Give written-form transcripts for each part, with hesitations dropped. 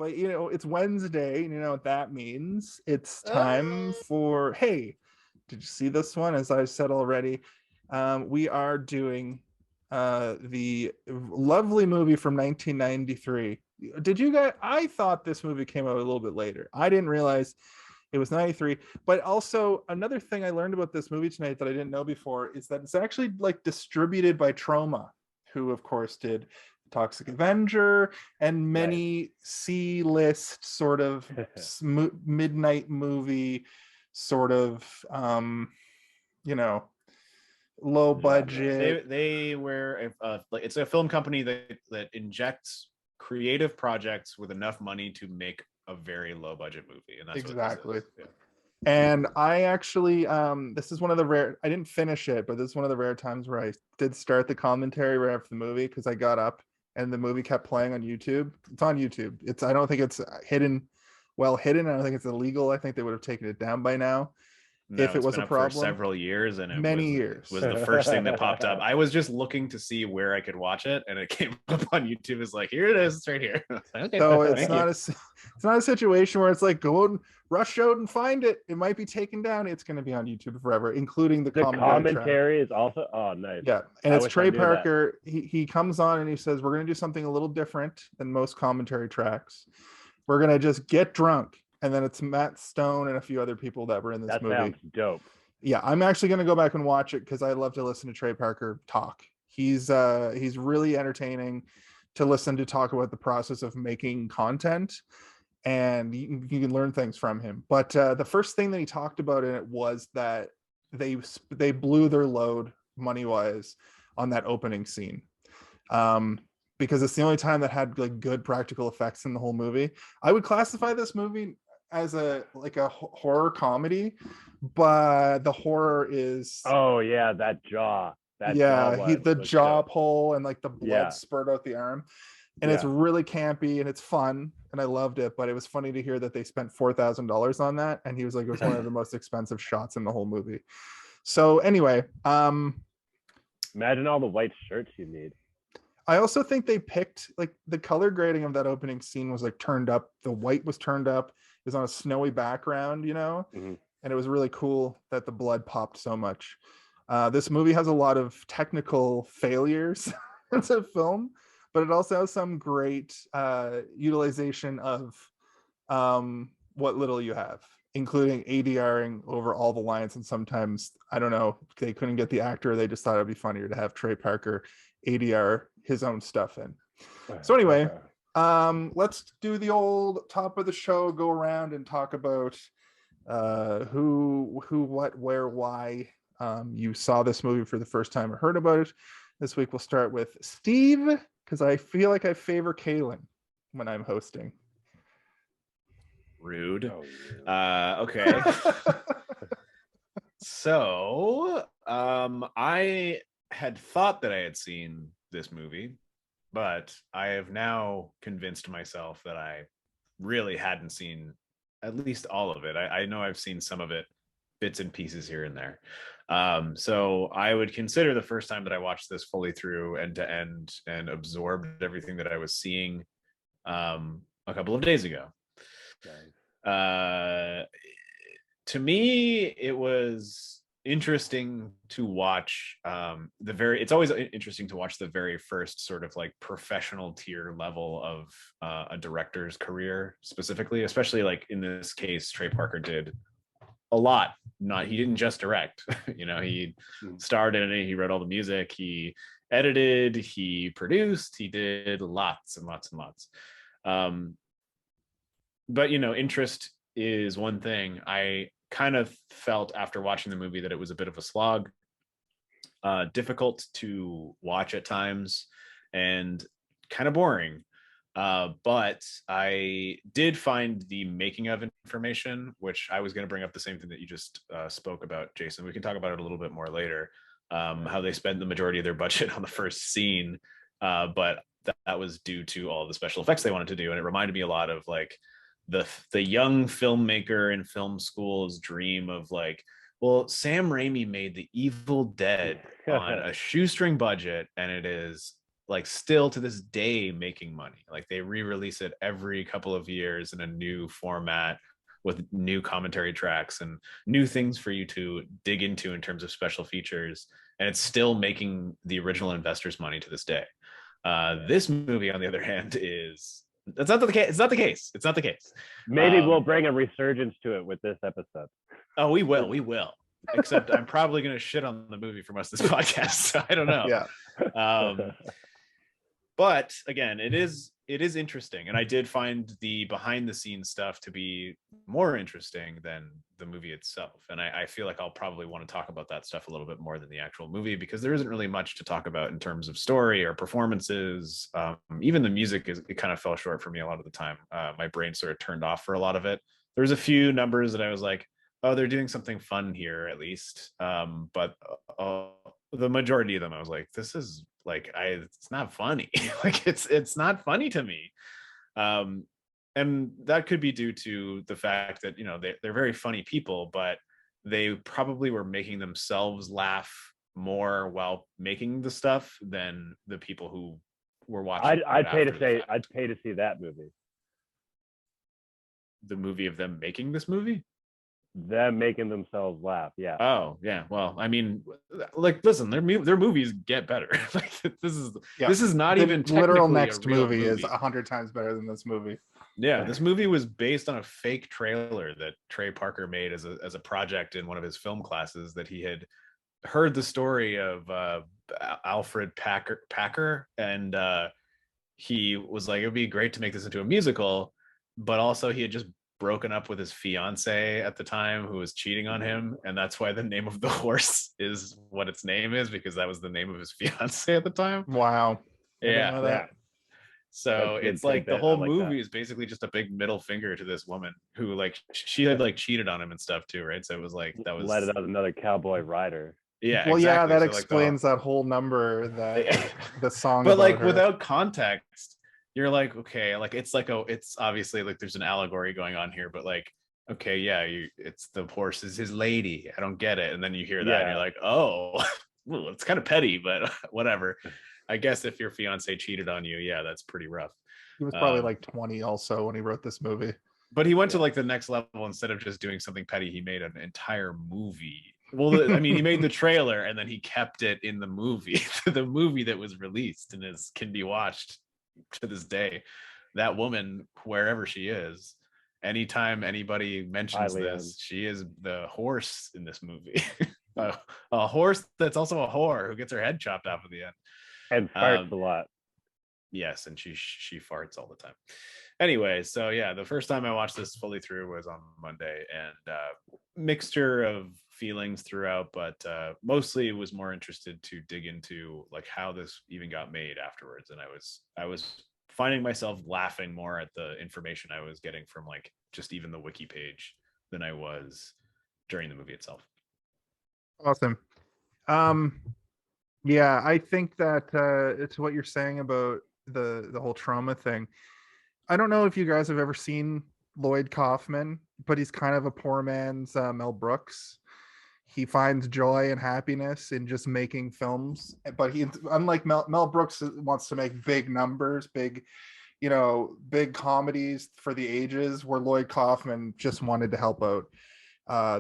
but it's Wednesday, and you know what that means. It's time for, hey, did you see this one? As I said already, we are doing the lovely movie from 1993. Did you guys? I thought this movie came out a little bit later. I didn't realize it was 93. But also another thing I learned about this movie tonight that I didn't know before is that it's actually like distributed by Troma, who of course did Toxic Avenger and many C-list sort of midnight movie sort of low budget. They were like, it's a film company that injects creative projects with enough money to make a very low budget movie, and that's exactly what this is. And I actually this is one of the rare, I didn't finish it, but this is one of the rare times where I did start the commentary right after the movie, because I got up and the movie kept playing on YouTube. It's on YouTube. I don't think it's hidden. I don't think it's illegal. I think they would have taken it down by now. No, if it was a problem for several years, and many years was the first thing that popped up. I was just looking to see where I could watch it, and it came up on YouTube. It's like, here it is, it's right here. Okay, so it's not a situation where it's like, go out and rush out and find it. It might be taken down. It's going to be on YouTube forever, including the commentary is also nice. Yeah, and it's Trey Parker. He comes on and he says, we're going to do something a little different than most commentary tracks. We're going to just get drunk. And then it's Matt Stone and a few other people that were in this movie. That sounds dope. Yeah, I'm actually going to go back and watch it because I love to listen to Trey Parker talk. He's really entertaining to listen to talk about the process of making content, and you can learn things from him. But the first thing that he talked about in it was that they blew their load money-wise on that opening scene. Because it's the only time that had like good practical effects in the whole movie. I would classify this movie as a horror comedy, but the horror is that jaw. The jaw pull and like the blood spurt out the arm, and it's really campy and it's fun, and I loved it. But it was funny to hear that they spent $4,000 on that, and he was like, it was one of the most expensive shots in the whole movie. So anyway, imagine all the white shirts you need. I also think they picked like the color grading of that opening scene was like turned up. The white was turned up. It was on a snowy background, and it was really cool that the blood popped so much. This movie has a lot of technical failures as a film, but it also has some great utilization of what little you have, including ADRing over all the lines. And sometimes, I don't know, they couldn't get the actor. They just thought it'd be funnier to have Trey Parker ADR his own stuff in. So anyway, let's do the old top of the show, go around and talk about who, what, where, why you saw this movie for the first time or heard about it. This week we'll start with Steve, because I feel like I favor Kaylin when I'm hosting. Rude. Okay. So I had thought that I had seen this movie, but I have now convinced myself that I really hadn't seen at least all of it. I know I've seen some of it, bits and pieces here and there. So I would consider the first time that I watched this fully through end to end and absorbed everything that I was seeing a couple of days ago. To me, it was interesting to watch it's always interesting to watch the very first sort of like professional tier level of a director's career, specifically, especially like in this case, Trey Parker did a lot. He didn't just direct. He starred in it, he wrote all the music, he edited, he produced, he did lots and lots and lots. But interest is one thing. I kind of felt after watching the movie that it was a bit of a slog, difficult to watch at times, and kind of boring. But I did find the making of information, which I was going to bring up the same thing that you just spoke about, Jason. We can talk about it a little bit more later, how they spent the majority of their budget on the first scene, but that was due to all the special effects they wanted to do. And it reminded me a lot of like the young filmmaker in film school's dream of like, well, Sam Raimi made The Evil Dead on a shoestring budget, and it is like still to this day making money. Like they re-release it every couple of years in a new format with new commentary tracks and new things for you to dig into in terms of special features, and it's still making the original investors money to this day. This movie, on the other hand, is that's not the case. It's not the case. It's not the case. Maybe we'll bring a resurgence to it with this episode. Oh, we will. Except I'm probably going to shit on the movie for most of this podcast. So I don't know. Yeah. But again, it is interesting, and I did find the behind the scenes stuff to be more interesting than the movie itself. And I feel like I'll probably want to talk about that stuff a little bit more than the actual movie, because there isn't really much to talk about in terms of story or performances. Even the music it kind of fell short for me a lot of the time. My brain sort of turned off for a lot of it. There's a few numbers that I was like, oh, they're doing something fun here at least. But the majority of them, I was like, this is like, it's not funny. Like it's not funny to me. And that could be due to the fact that, you know, they're very funny people, but they probably were making themselves laugh more while making the stuff than the people who were watching. I'd pay to see that movie. The movie of them making this movie? Them making themselves laugh. Yeah. Oh yeah. Well, I mean, like, listen, their movies get better. Like this is not the even literal next movie is 100 times better than this movie. Yeah, this movie was based on a fake trailer that Trey Parker made as a project in one of his film classes, that he had heard the story of Alfred Packer, and he was like, it would be great to make this into a musical, but also he had just broken up with his fiance at the time who was cheating on him, and that's why the name of the horse is what its name is, because that was the name of his fiance at the time. Wow. Yeah. So it's like the whole movie that. is basically just a big middle finger to this woman who, like, she had like cheated on him and stuff too, right? So it was like, that was let it out another cowboy rider. Yeah. Well, exactly. yeah, that so explains that whole number, that the song. But like her. Without context, you're like, okay, like it's obviously like there's an allegory going on here, but like, okay, yeah, it's the horse is his lady. I don't get it. And then you hear that and you're like, oh, well, it's kind of petty, but whatever. I guess if your fiance cheated on you, yeah, that's pretty rough. He was probably like 20 also when he wrote this movie. But he went to like the next level. Instead of just doing something petty, he made an entire movie. Well, I mean, he made the trailer and then he kept it in the movie, the movie that was released and can be watched to this day. That woman, wherever she is, anytime anybody mentions this, she is the horse in this movie. A horse that's also a whore who gets her head chopped off at the end. And farts a lot. Yes, and she farts all the time. Anyway, so yeah, the first time I watched this fully through was on Monday, and mixture of feelings throughout, but mostly was more interested to dig into like how this even got made afterwards. And I was finding myself laughing more at the information I was getting from like just even the wiki page than I was during the movie itself. Awesome. Yeah, I think that it's what you're saying about the whole trauma thing. I don't know if you guys have ever seen Lloyd Kaufman, but he's kind of a poor man's Mel Brooks. He finds joy and happiness in just making films, but he, unlike Mel Brooks, wants to make big numbers, big comedies for the ages, where Lloyd Kaufman just wanted to help out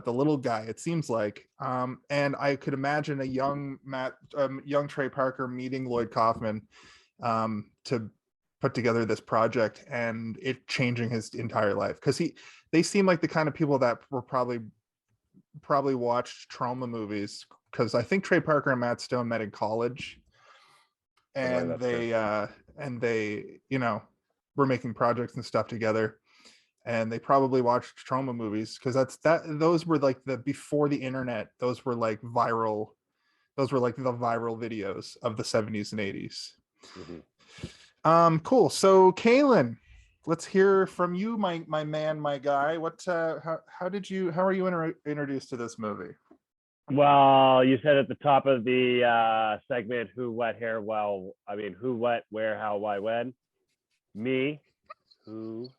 the little guy, it seems like. And I could imagine a young Trey Parker meeting Lloyd Kaufman to put together this project, and it changing his entire life, because they seem like the kind of people that were probably watched trauma movies, because I think Trey Parker and Matt Stone met in college, and they were making projects and stuff together, and they probably watched trauma movies, because those were like before the internet, those were like the viral videos of the 70s and 80s. Mm-hmm. Cool. So Kaylin, let's hear from you, my man, my guy. How are you introduced to this movie? Well, you said at the top of the segment, who, what, hair, well, I mean, who, what, where, how, why, when. Me, who,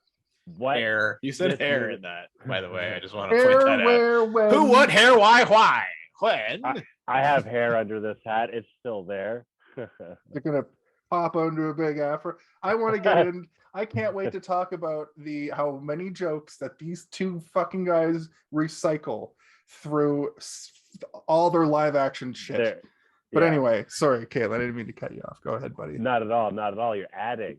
what. Hair. You said hair in that, by the way. I just want to point that out. When. Who, what, hair, why, when. I have hair under this hat. It's still there. They're gonna pop onto a big afro. I want to get in. I can't wait to talk about how many jokes that these two fucking guys recycle through all their live action shit. But anyway, sorry, Caitlin, I didn't mean to cut you off. Go ahead, buddy. Not at all. Not at all. You're adding.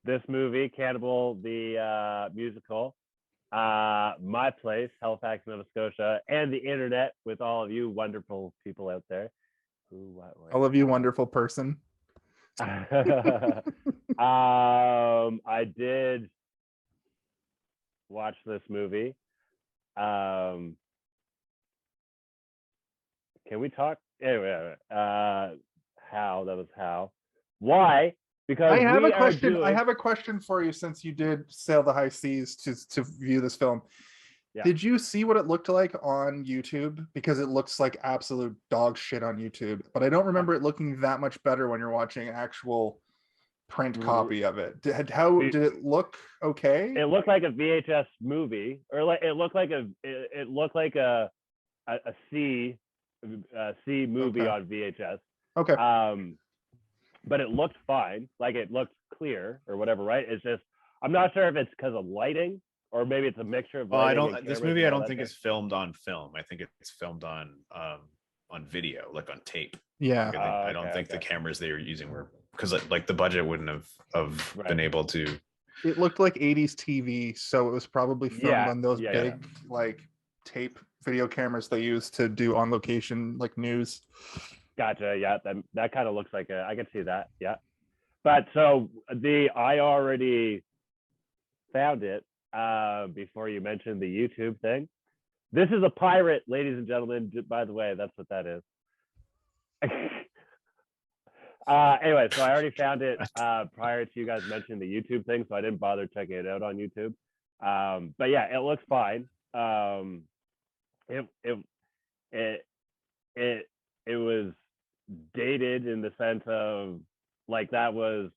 This movie, Cannibal, the musical, my place, Halifax, Nova Scotia, and the internet with all of you wonderful people out there. All of you wonderful person. I did watch this movie. Can we talk? Anyway, how? Why? Because I have a question. I have a question for you since you did sail the high seas to view this film. Yeah. Did you see what it looked like on YouTube? Because it looks like absolute dog shit on YouTube, but I don't remember it looking that much better when you're watching actual print copy of it. How did it look? Okay. It looked like a VHS movie, or like it looked like a C movie on VHS. Okay. But it looked fine, like it looked clear or whatever, right? It's just I'm not sure if it's because of lighting or maybe it's a mixture of. This movie I don't think is filmed on film. I think it's filmed on video, like on tape. Yeah. Like I don't think the cameras they were using were because like the budget wouldn't have been able to. It looked like 80s TV, so it was probably filmed on those big like tape video cameras they use to do on location like news. Gotcha. Yeah, that kind of looks like I could see that. Yeah, but so I already found it before you mentioned the YouTube thing. This is a pirate, ladies and gentlemen. By the way, that's what that is. Anyway, so I already found it prior to you guys mentioning the YouTube thing, so I didn't bother checking it out on YouTube. But yeah, it looks fine. It was dated in the sense of like that was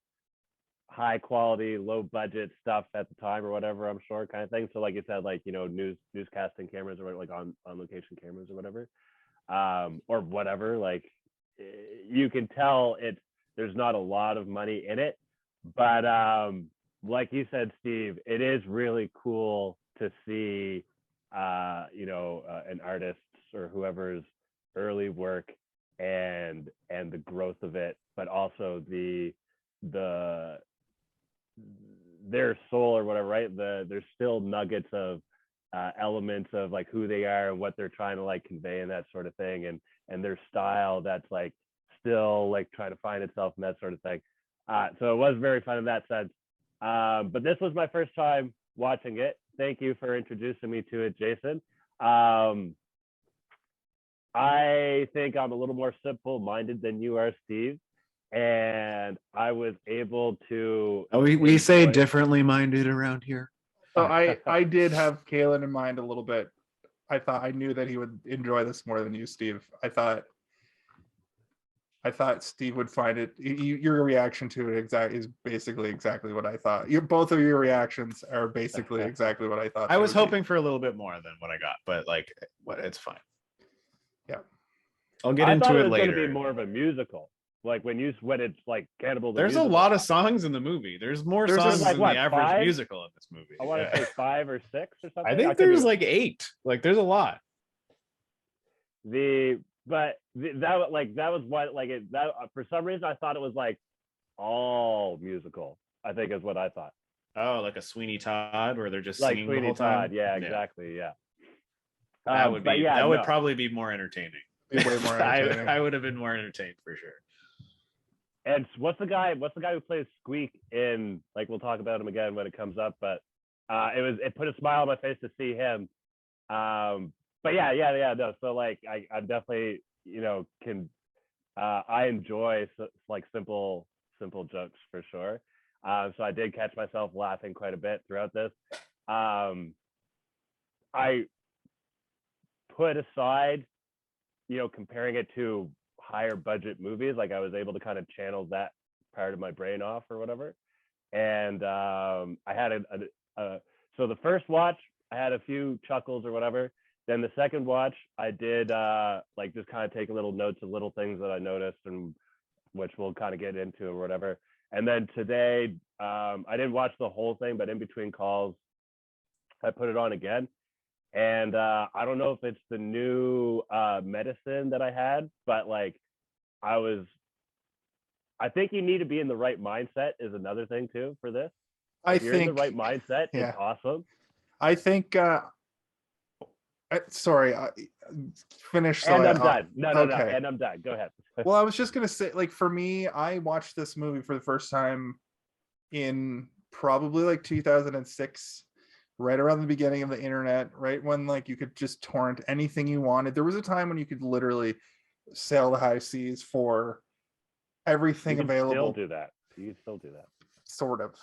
high quality, low budget stuff at the time or whatever, I'm sure, kind of thing. So like you said, like, you know, newscasting cameras or like on location cameras or whatever, like you can tell there's not a lot of money in it, but like you said, Steve, it is really cool to see an artist's or whoever's early work and the growth of it, but also their soul or whatever, right? There's still nuggets of elements of like who they are and what they're trying to like convey and that sort of thing, and their style that's like still like trying to find itself and that sort of thing. So it was very fun in that sense. But this was my first time watching it. Thank you for introducing me to it, Jason. I think I'm a little more simple-minded than you are, Steve, and I was able to. We say differently minded around here. So I did have Kalen in mind a little bit. I knew that he would enjoy this more than you, Steve. I thought Steve would find it. Your reaction to it is basically exactly what I thought. Both of your reactions are basically exactly what I thought. I was hoping for a little bit more than what I got, but like, it's fine. Yeah, I'll get into it later. It's going to be more of a musical, like when it's like Cannibal. There's a lot of songs in the movie. There's more songs than the average musical in this movie. I want to say 5 or 6 or something. I think there's like 8. Like there's a lot. That was what like it that for some reason I thought it was like all musical. I think is what I thought. Oh, like a Sweeney Todd where they're just like singing Sweeney the whole time. Todd, yeah, exactly, yeah. That would probably be more entertaining. Way more entertaining. I would have been more entertained for sure. And what's the guy who plays Squeak in, like, we'll talk about him again when it comes up, but it put a smile on my face to see him. But no. So like I definitely, I enjoy like simple jokes for sure. So I did catch myself laughing quite a bit throughout this. I put aside, comparing it to higher budget movies, like I was able to kind of channel that part of my brain off or whatever. And I had so the first watch, I had a few chuckles or whatever. then the second watch, I did like just kind of take a little notes of little things that I noticed, and which we'll kind of get into or whatever. And then today, I didn't watch the whole thing, but in between calls, I put it on again. And I don't know if it's the new medicine that I had, but like I think you need to be in the right mindset is another thing too for this. If you're in the right mindset, yeah. it's awesome. I think sorry, finish. And I'm done. No, and I'm done. Go ahead. Well, I was just gonna say, like, for me, I watched this movie for the first time in probably like 2006, right around the beginning of the internet, right when like you could just torrent anything you wanted. There was a time when you could literally sail the high seas for everything available. You can still do that. Sort of.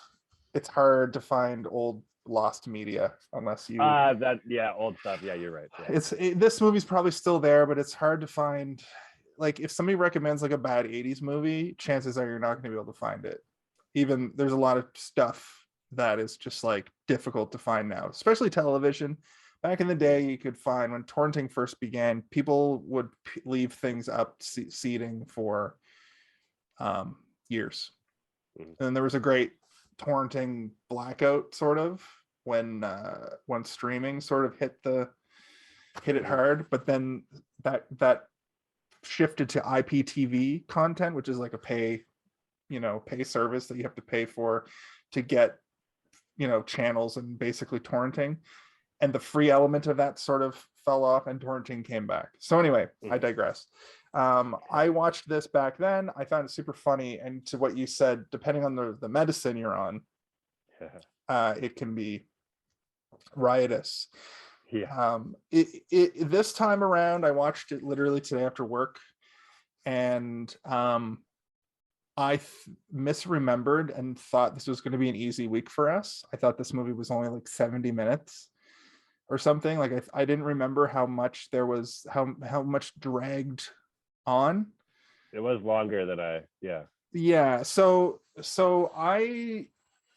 It's hard to find old lost media unless you old stuff. Yeah, you're right. Yeah. This movie's probably still there, but it's hard to find. Like, if somebody recommends like a bad 80s movie, chances are you're not going to be able to find it. Even there's a lot of stuff that is just like difficult to find now, especially television. Back in the day, you could find, when torrenting first began, people would leave things up seeding for years. And then there was a great torrenting blackout, sort of, when streaming sort of hit it hard. But then that shifted to IPTV content, which is like a pay service that you have to pay for to get channels and basically torrenting. And the free element of that sort of fell off and torrenting came back. So anyway, I digress. I watched this back then. I found it super funny. And to what you said, depending on the medicine you're on, it can be riotous. Yeah. This time around, I watched it literally today after work, and I misremembered and thought this was going to be an easy week for us. I thought this movie was only like 70 minutes or something. Like I didn't remember how much there was, how much dragged on. It was longer than yeah. So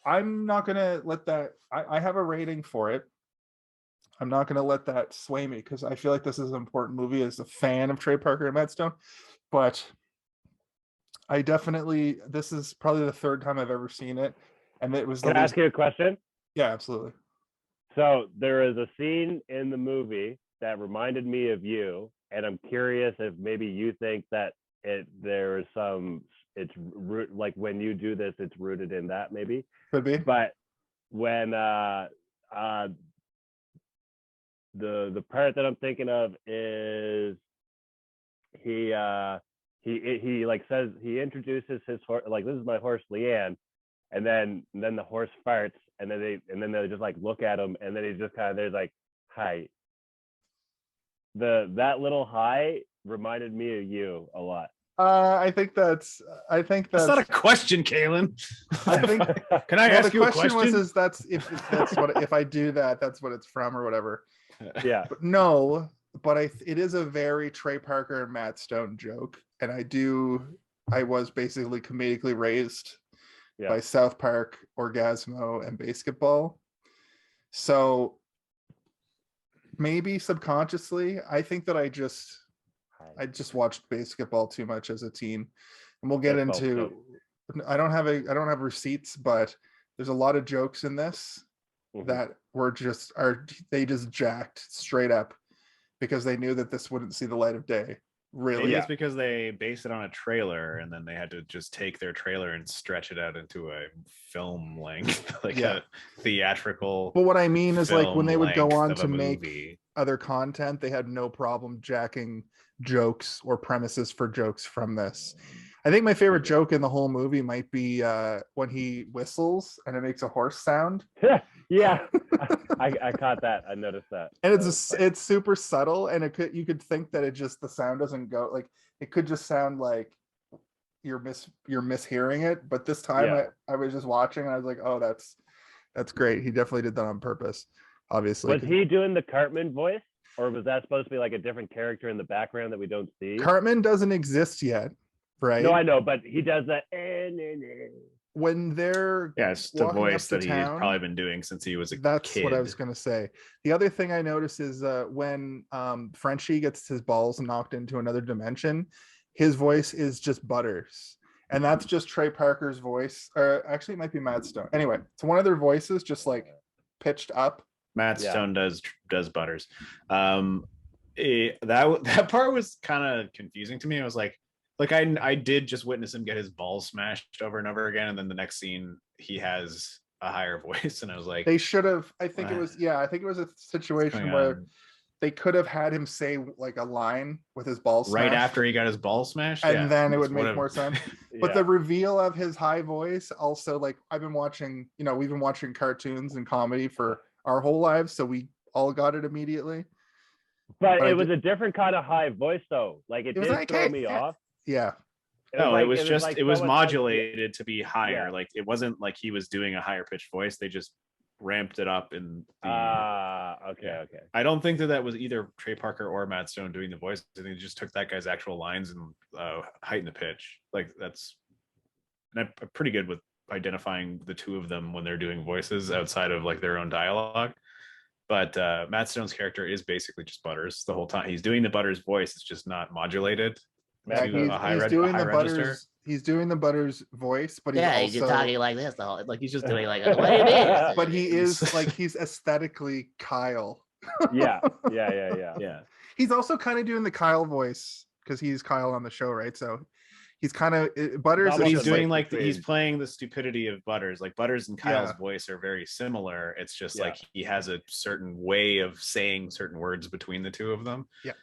I'm not gonna let that. I have a rating for it. I'm not gonna let that sway me, because I feel like this is an important movie as a fan of Trey Parker and Matt Stone. But this is probably the third time I've ever seen it, and it was. Can I ask you a question? Yeah, absolutely. So there is a scene in the movie that reminded me of you, and I'm curious if maybe you think that there is some. It's like when you do this, it's rooted in that, maybe. Could be. But when the part that I'm thinking of is he like says, he introduces his horse, like, this is my horse Leanne, and then the horse farts, and then they just like look at him, and then he's just kind of, there's like, hi. That little hi reminded me of you a lot. I think that's not a question, Kalen. I think. Can I ask you a question? If I do that, that's what it's from or whatever. Yeah. But no, but it is a very Trey Parker and Matt Stone joke, and I was basically comedically raised by South Park, Orgasmo, and Basketball. So maybe subconsciously, I think that I just watched Basketball too much as a teen, and we'll get into. I don't have receipts, but there's a lot of jokes in this that they just jacked straight up because they knew that this wouldn't see the light of day. Really? Maybe it's because they based it on a trailer, and then they had to just take their trailer and stretch it out into a film length, a theatrical. But what I mean is, like, when they would go on to make other content, they had no problem jacking jokes or premises for jokes from this. I think my favorite joke in the whole movie might be when he whistles and it makes a horse sound. Yeah. I caught that. I noticed that. And it's super subtle, and you could think that the sound doesn't go, like, it could just sound like you're mishearing it. But this time I was just watching, and I was like, oh, that's great. He definitely did that on purpose, obviously. Was he doing the Cartman voice, or was that supposed to be like a different character in the background that we don't see? Cartman doesn't exist yet. right? No, I know, but he does that. When they're it's the walking voice up that to he's town, probably been doing since he was a that's kid. what I was going to say. The other thing I noticed is when Frenchie gets his balls knocked into another dimension, his voice is just Butters. And that's just Trey Parker's voice. Or actually, it might be Matt Stone. Anyway, it's one of their voices just like pitched up. Matt Stone does Butters. That part was kind of confusing to me. I was like I did just witness him get his balls smashed over and over again, and then the next scene he has a higher voice, and I was like, they should have. I think it was a situation where they could have had him say like a line with his balls right smashed, after he got his balls smashed, and then it would make more sense. But Yeah. the reveal of his high voice also, like, we've been watching cartoons and comedy for our whole lives, so we all got it immediately. But it was a different kind of high voice, though. Like, it did throw me off. Yeah. It was modulated to be higher. Yeah. Like, it wasn't like he was doing a higher pitched voice. They just ramped it up in the okay. I don't think that was either Trey Parker or Matt Stone doing the voice. I think they just took that guy's actual lines and heightened the pitch. Like, I'm pretty good with identifying the two of them when they're doing voices outside of like their own dialogue. But Matt Stone's character is basically just Butters the whole time. He's doing the Butters voice. It's just not modulated. He's doing the Butters voice, but he's just talking like this the whole, like he's just doing like what it is. But he is like, he's aesthetically Kyle. Yeah. He's also kind of doing the Kyle voice because he's Kyle on the show, right? So he's kind of Butters. But he's doing like he's playing the stupidity of Butters. Like, Butters and Kyle's voice are very similar. It's just like he has a certain way of saying certain words between the two of them. Yeah.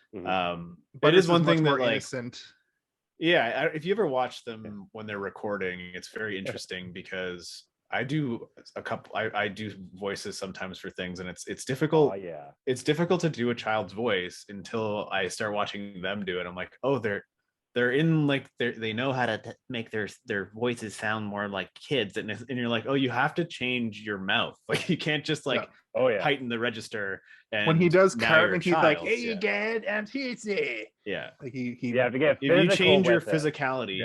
But it is one thing that, like, innocent. Yeah, if you ever watch them when they're recording, it's very interesting because I do I do voices sometimes for things, and it's difficult. Oh, yeah. It's difficult to do a child's voice until I start watching them do it. I'm like, oh, they're in, like, they know how to make their voices sound more like kids, and you're like, oh, you have to change your mouth. Like, you can't just like heighten the register. And when he does Cartman, he's like, hey, you get and he's yeah. Like you have to get if you change your it. physicality,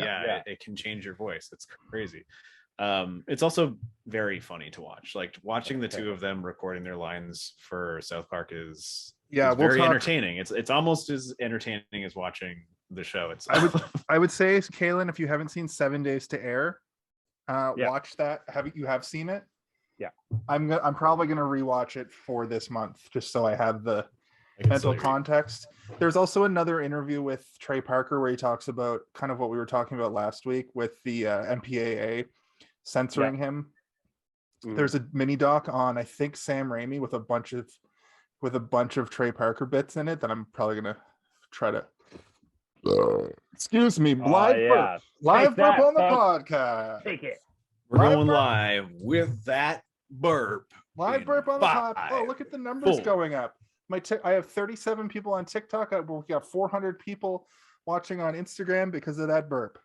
it can change your voice. It's crazy. It's also very funny to watch. Like, watching the two of them recording their lines for South Park is very entertaining. It's almost as entertaining as watching the show itself. I would say, Kaylin, if you haven't seen 7 Days to Air, watch that. You have seen it? Yeah. I'm probably gonna rewatch it for this month just so I have the mental context. There's also another interview with Trey Parker where he talks about kind of what we were talking about last week with the MPAA censoring him. There's a mini doc on, I think, Sam Raimi with a bunch of Trey Parker bits in it that I'm probably gonna try to excuse me, live burp on the podcast. Take it. We're going live with that burp. Live burp on the pod. Oh, look at the numbers going up. I have 37 people on TikTok. We got 400 people watching on Instagram because of that burp.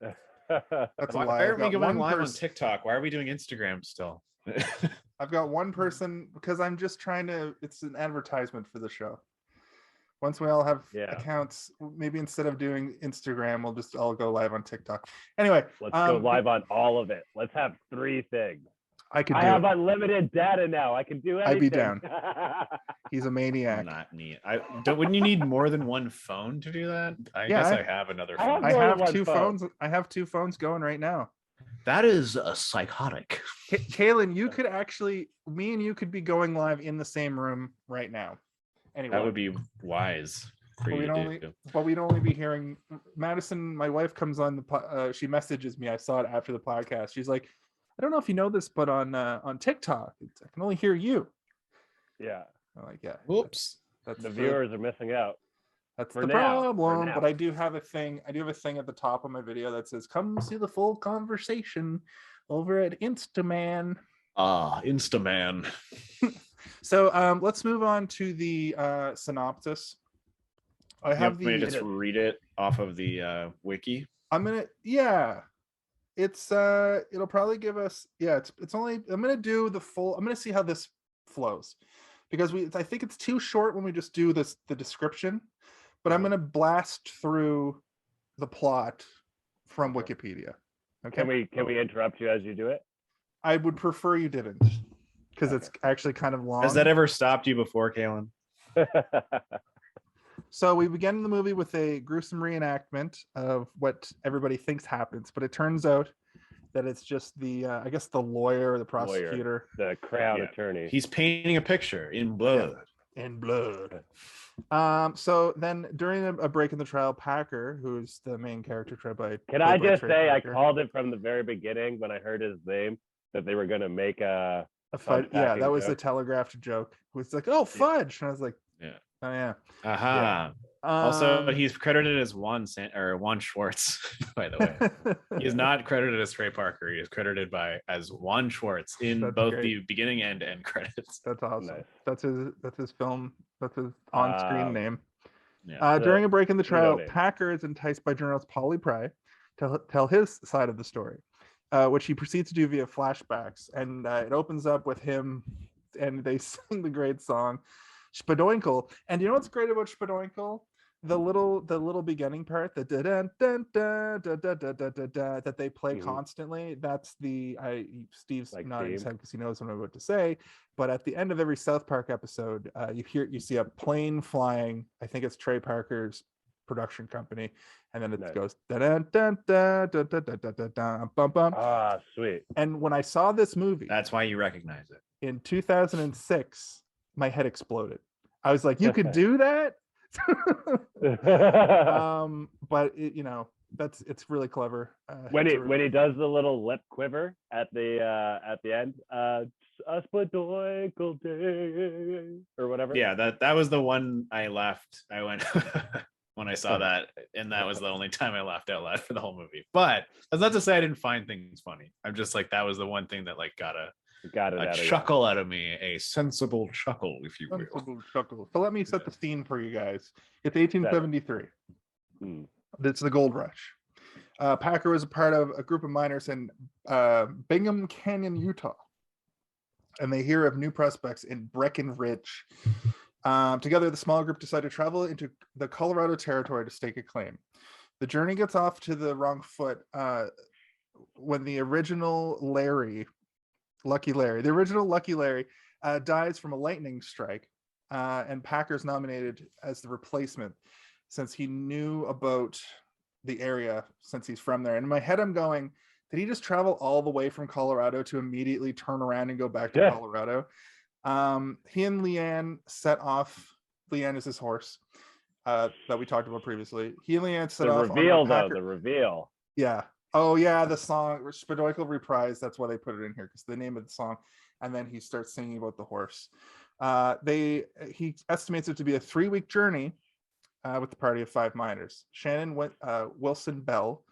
That's a lie. Why aren't we going live on TikTok? Why are we doing Instagram still? I've got one person because I'm just trying to. It's an advertisement for the show. Once we all have accounts, maybe instead of doing Instagram, we'll just all go live on TikTok. Anyway, let's go live on all of it. Let's have 3 things. I have unlimited data now. I can do anything. I'd be down. He's a maniac. Not neat. Wouldn't you need more than one phone to do that? I guess I have another phone. I have 2 phones. I have 2 phones going right now. That is psychotic. Kaylin, you could actually, me and you could be going live in the same room right now. Anyway, that would be wise. But we'd only be hearing Madison. My wife comes on she messages me. I saw it after the podcast. She's like, I don't know if you know this, but on TikTok, I can only hear you. Yeah. I'm like, yeah. Whoops. That's the viewers are missing out. That's the problem. But I do have a thing. I do have a thing at the top of my video that says, "Come see the full conversation over at Instaman." Instaman. So let's move on to the synopsis. I have just read it off of the wiki. I'm gonna it's it'll probably give us it's only I'm gonna see how this flows because I think it's too short when we just do the description, but I'm gonna blast through the plot from Wikipedia. Okay. Can we interrupt you as you do it? I would prefer you didn't, because it's actually kind of long. Has that ever stopped you before, Kalen? So we begin the movie with a gruesome reenactment of what everybody thinks happens, but it turns out that it's just the I guess the lawyer, the prosecutor, the crown attorney. He's painting a picture in blood. Yeah, in blood. So then during a break in the trial, Packer, who's the main character, Can I just say I called it from the very beginning when I heard his name that they were going to make a fudge. Yeah, that was a telegraphed joke. It was like, oh, fudge, and I was like, yeah, oh yeah. Yeah. Also, he's credited as Juan Schwartz, by the way. He is not credited as Trey Parker. He is credited as Juan Schwartz in both the beginning and end credits. That's awesome. Nice. That's his film. That's his on-screen name. Yeah. During a break in the trial, Packer is enticed by journalist Polly Pry to tell his side of the story, which he proceeds to do via flashbacks. And it opens up with him, and they sing the great song Spadoinkle. And you know what's great about Spadoinkle? The little beginning part, the da da da da da da da da da that they play constantly. That's Steve's like nodding his head because he knows what I'm about to say. But at the end of every South Park episode, you see a plane flying. I think it's Trey Parker's production company, and then it goes da da da da da da da da da bum bum. Ah, sweet. And when I saw this movie, that's why you recognize it. In 2006, my head exploded. I was like, you could do that. But it's really clever. When he does the little lip quiver at the end, a spadoinkle day or whatever. Yeah, that was the one I laughed. I went when I saw that, and that was the only time I laughed out loud for the whole movie. But that's not to say I didn't find things funny. I'm just like, that was the one thing that like got a chuckle out of me, a sensible chuckle, if you will. Sensible chuckle. So let me set the scene for you guys. It's 1873. It's the gold rush. Packer was a part of a group of miners in Bingham Canyon, Utah, and they hear of new prospects in Breckenridge. Together, the small group decide to travel into the Colorado Territory to stake a claim. The journey gets off to the wrong foot when the original Lucky Larry dies from a lightning strike, and Packer's nominated as the replacement since he knew about the area since he's from there. And in my head, I'm going, did he just travel all the way from Colorado to immediately turn around and go back to Colorado? He and Leanne set off. Leanne is his horse that we talked about previously. He and Leanne set off. The reveal. Yeah. Oh yeah, the song Spadoinkle reprise. That's why they put it in here, because the name of the song, and then he starts singing about the horse. He estimates it to be a 3-week journey with the party of 5 miners. Shannon Wilson Bell,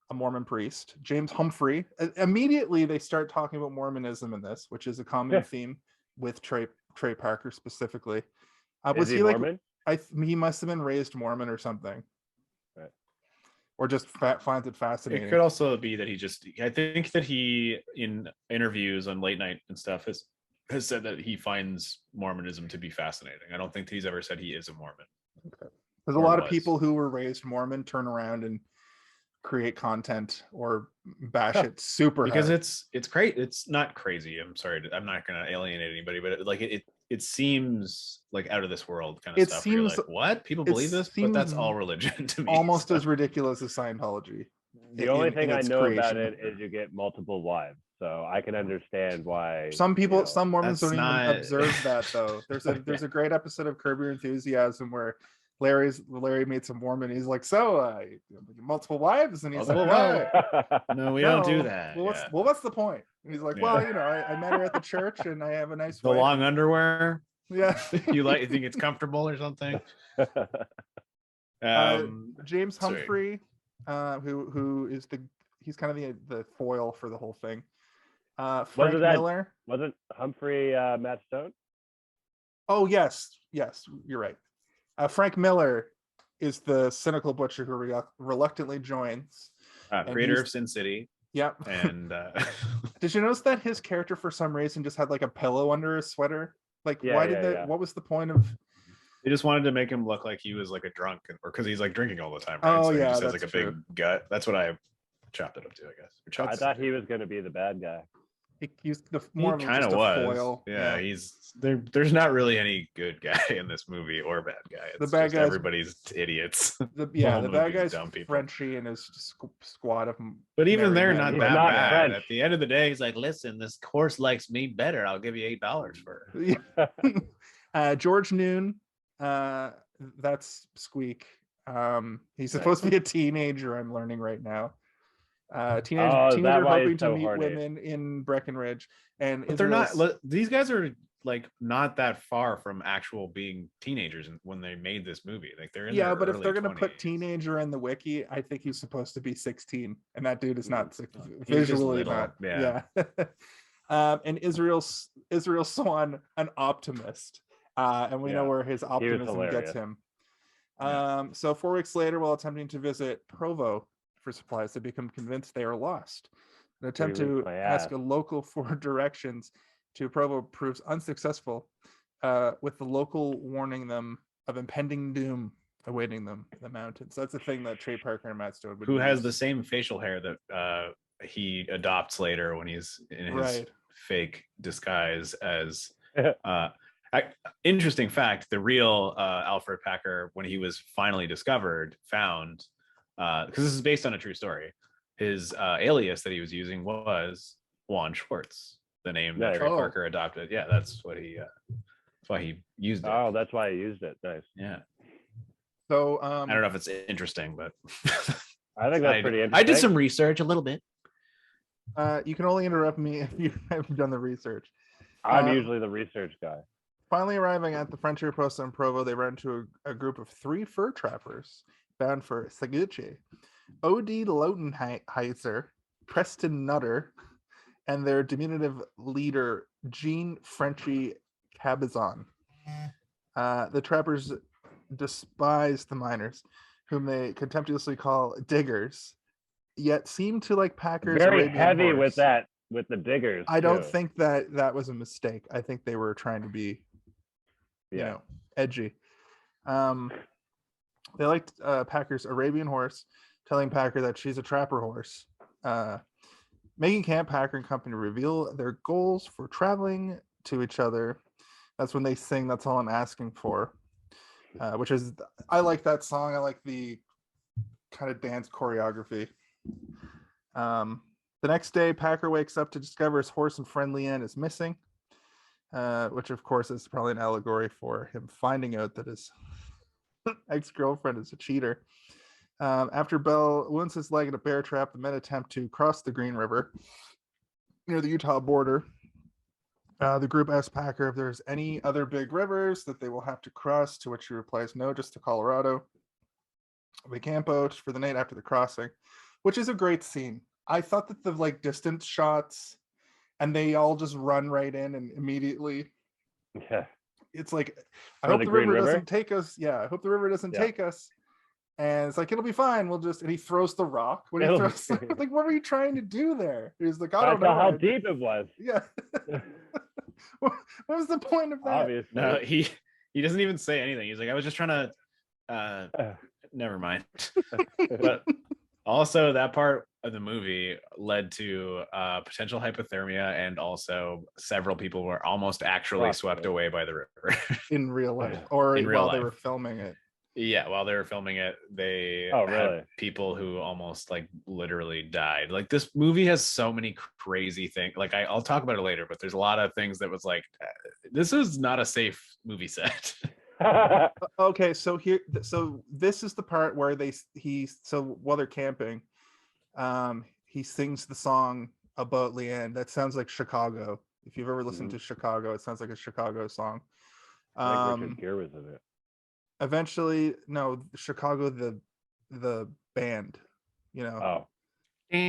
a Mormon priest. James Humphrey. Immediately they start talking about Mormonism in this, which is a common theme with Trey Parker specifically. Was he Mormon? He must have been raised Mormon or something. Or just finds it fascinating. It could also be that I think that he, in interviews on late night and stuff, has said that he finds Mormonism to be fascinating. I don't think he's ever said he is a Mormon. Okay. There's a lot of people who were raised Mormon turn around and create content or bash it super because hard. It's great. It's not crazy. I'm sorry. I'm not going to alienate anybody, but it seems like out of this world kind of stuff. You're like, what? People believe this? But that's all religion to me. Almost as ridiculous as Scientology. The only thing I know about it is you get multiple wives. So I can understand why some Mormons don't even observe that though. There's a great episode of Curb Your Enthusiasm where Larry meets a Mormon. He's like, so multiple wives, and he's like, no, we don't do that. Well, what's the point? And he's like, well, I met her at the church, and I have a nice wife. Long underwear. Yeah, you think it's comfortable or something? James Humphrey, who is he's kind of the foil for the whole thing. Frank Miller. Wasn't Humphrey Matt Stone? Oh yes, you're right. Frank Miller is the cynical butcher who reluctantly joins. Creator of Sin City. Yep. And did you notice that his character for some reason just had like a pillow under his sweater? Like, what was the point of? They just wanted to make him look like he was like a drunk, or because he's like drinking all the time. Right? Oh so yeah, he just has like a big gut. That's what I chopped it up too, I guess. I thought he was going to be the bad guy. He's the He more of kind of just a was. foil. Yeah, he's there. There's not really any good guy in this movie or bad guy. It's The bad just guys- everybody's idiots. The whole bad movie's guy's dumb people. Frenchie and his squad of But even merry they're men. not He's that not bad. French. At the end of the day, he's like, "Listen, this horse likes me better. I'll give you $8 for her." George Noon, that's Squeak. He's supposed to be a teenager, I'm learning right now. Teenager why hoping he's to so meet horny? women in Breckenridge, and But they're not. These guys are like not that far from actual being teenagers when they made this movie. Like they're in their but if early they're gonna put 20s. teenager in the wiki, I think he's supposed to be 16, and that dude is not He's just visually little, not. yeah. And Israel Swan, an optimist, and we know where his optimism gets hilarious. him. Yeah. So 4 weeks later, while attempting to visit Provo for supplies, they become convinced they are lost. An attempt to ask a local for directions to Provo proves unsuccessful, with the local warning them of impending doom awaiting them in the mountains. That's the thing that Trey Parker and Matt Stone would Who has use. the same facial hair that he adopts later when he's in his fake disguise as interesting fact, the real Alfred Packer, when he was finally found because this is based on a true story, his alias that he was using was Juan Schwartz, the name that Trey Parker adopted. Yeah, that's why he used it. Oh, that's why he used it. Nice. Yeah. So I don't know if it's interesting, but I think that's pretty interesting. I did some research a little bit. You can only interrupt me if you haven't done the research. I'm usually the research guy. Finally arriving at the frontier post in Provo, they run into a group of 3 fur trappers bound for Seguche. O.D. Lautenheiser, Preston Nutter, and their diminutive leader, Jean Frenchie Cabazon. The trappers despise the miners, whom they contemptuously call diggers, yet seem to like Packer's Very Arabian heavy horse. with that, with the diggers. I don't too. think that was a mistake. I think they were trying to be, edgy. They liked Packer's Arabian horse, telling Packer that she's a trapper horse. Making camp, Packer and company reveal their goals for traveling to each other. That's when they sing "That's All I'm Asking For," which is, I like that song. I like the kind of dance choreography. The next day, Packer wakes up to discover his horse and friend Leanne is missing, which of course is probably an allegory for him finding out that his ex-girlfriend is a cheater. After Bell wounds his leg in a bear trap, the men attempt to cross the Green River near the Utah border. The group asks Packer if there's any other big rivers that they will have to cross, to which he replies, no, just to Colorado. They camp out for the night after the crossing, which is a great scene. I thought that the distance shots, and they all just run right in and immediately. Yeah. It's like, I For hope the the Green river River? doesn't take us. Yeah, I hope the river doesn't take us. And it's like, it'll be fine. We'll just, and he throws the rock. When he throws, like, what were you trying to do there? He's like, I don't know how deep it was. Yeah. What was the point of that? Obviously. No, he doesn't even say anything. He's like, I was just trying to never mind. But also that part of the movie led to potential hypothermia, and also several people were almost actually swept away by the river in real life, or while they were filming it. Yeah, while they were filming it, they had people who almost literally died. Like, this movie has so many crazy things. Like, I'll talk about it later, but there's a lot of things that was like, this is not a safe movie set. Okay, so this is the part where while they're camping, he sings the song about Leanne that sounds like Chicago. If you've ever listened to Chicago, it sounds like a Chicago song. I think Richard Gere was in it. Eventually, no, Chicago, the band, Oh. But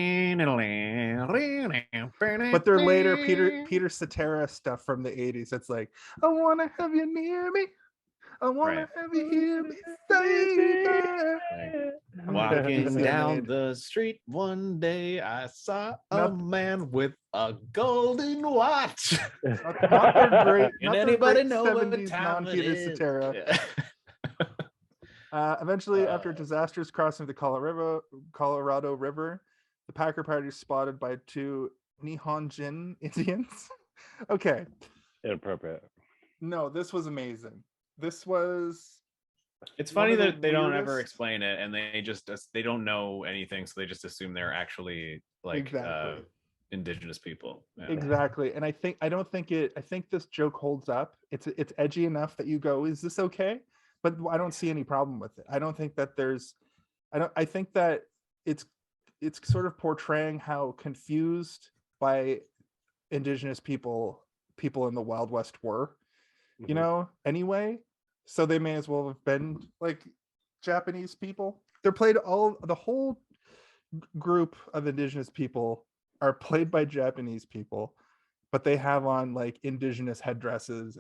they're later Peter Cetera stuff from the 80s. It's like, I want to have you near me. I want to have you hear me say that. Walking down the street one day, I saw a man with a golden watch. Not their great. And anybody know what time it Peter is? Cetera. Yeah. Eventually, after disasters crossing the Colorado River, The Packer party is spotted by 2 Nihonjin Indians. Okay. Inappropriate. No, this was amazing. This was. It's one funny of the that they don't ever weirdest- explain it, and they don't know anything, so they just assume they're actually like Exactly. indigenous people. Yeah. Exactly. And I think this joke holds up. It's edgy enough that you go, is this okay? But I don't see any problem with it. I don't think that I think that it's sort of portraying how confused by indigenous people in the Wild West were, you know, anyway. So they may as well have been like Japanese people. The whole group of indigenous people are played by Japanese people, but they have on like indigenous headdresses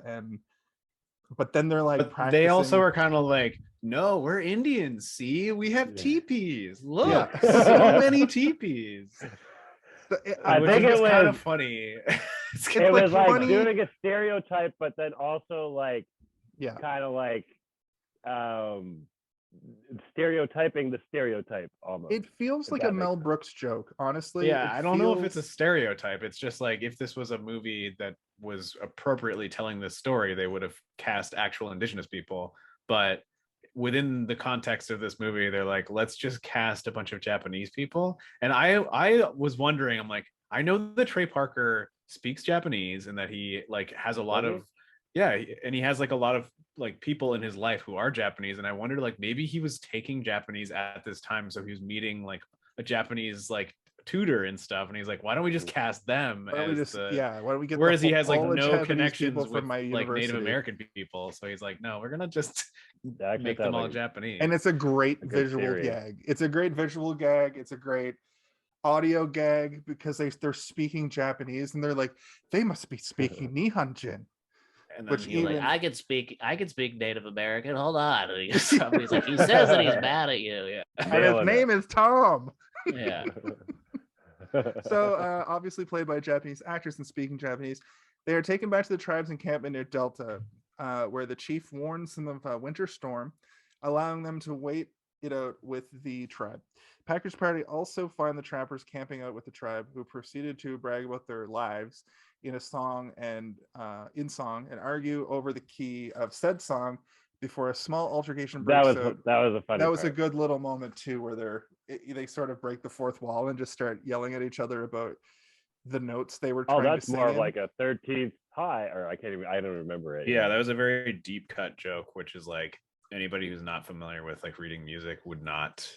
but then they're like But they also are kind of like, no, we're Indians. See, we have teepees. Look, so many teepees. I think it was kind of funny. It was like funny. Doing a stereotype, but then also like, kind of like stereotyping the stereotype almost. It feels like a Mel Brooks joke, honestly. Yeah, I don't know if it's a stereotype. It's just like if this was a movie that was appropriately telling this story, they would have cast actual indigenous people. But within the context of this movie, they're like, let's just cast a bunch of Japanese people. And I was wondering, I'm like, I know that Trey Parker speaks Japanese and that he like has a lot of and he has like a lot of like people in his life who are Japanese, and I wondered like maybe he was taking Japanese at this time, so he was meeting like a Japanese like tutor and stuff, and he's like, why don't we just cast them why don't we get whereas he has like no Japanese connections with my like Native American people, so he's like, no, we're gonna just make them all Japanese. And it's a great visual gag. It's a great visual gag. It's a great audio gag because they're speaking Japanese and they're like, they must be speaking Nihonjin. And which even, like, I could speak Native American. Hold on. He's like, he says that he's mad at you. Yeah. And his name is Tom. Yeah. So obviously played by a Japanese actress and speaking Japanese. They are taken back to the tribe's encampment near Delta, where the chief warns them of a winter storm, allowing them to wait it out with the tribe. Packer's party also find the trappers camping out with the tribe, who proceeded to brag about their lives in song and argue over the key of said song before a small altercation breaks out. That was a funny That was part. a good little moment too, where they sort of break the fourth wall and just start yelling at each other about the notes they were trying to sing. More of like a 13th high, or I don't remember it. Yeah, that was a very deep cut joke, which is like anybody who's not familiar with like reading music would not,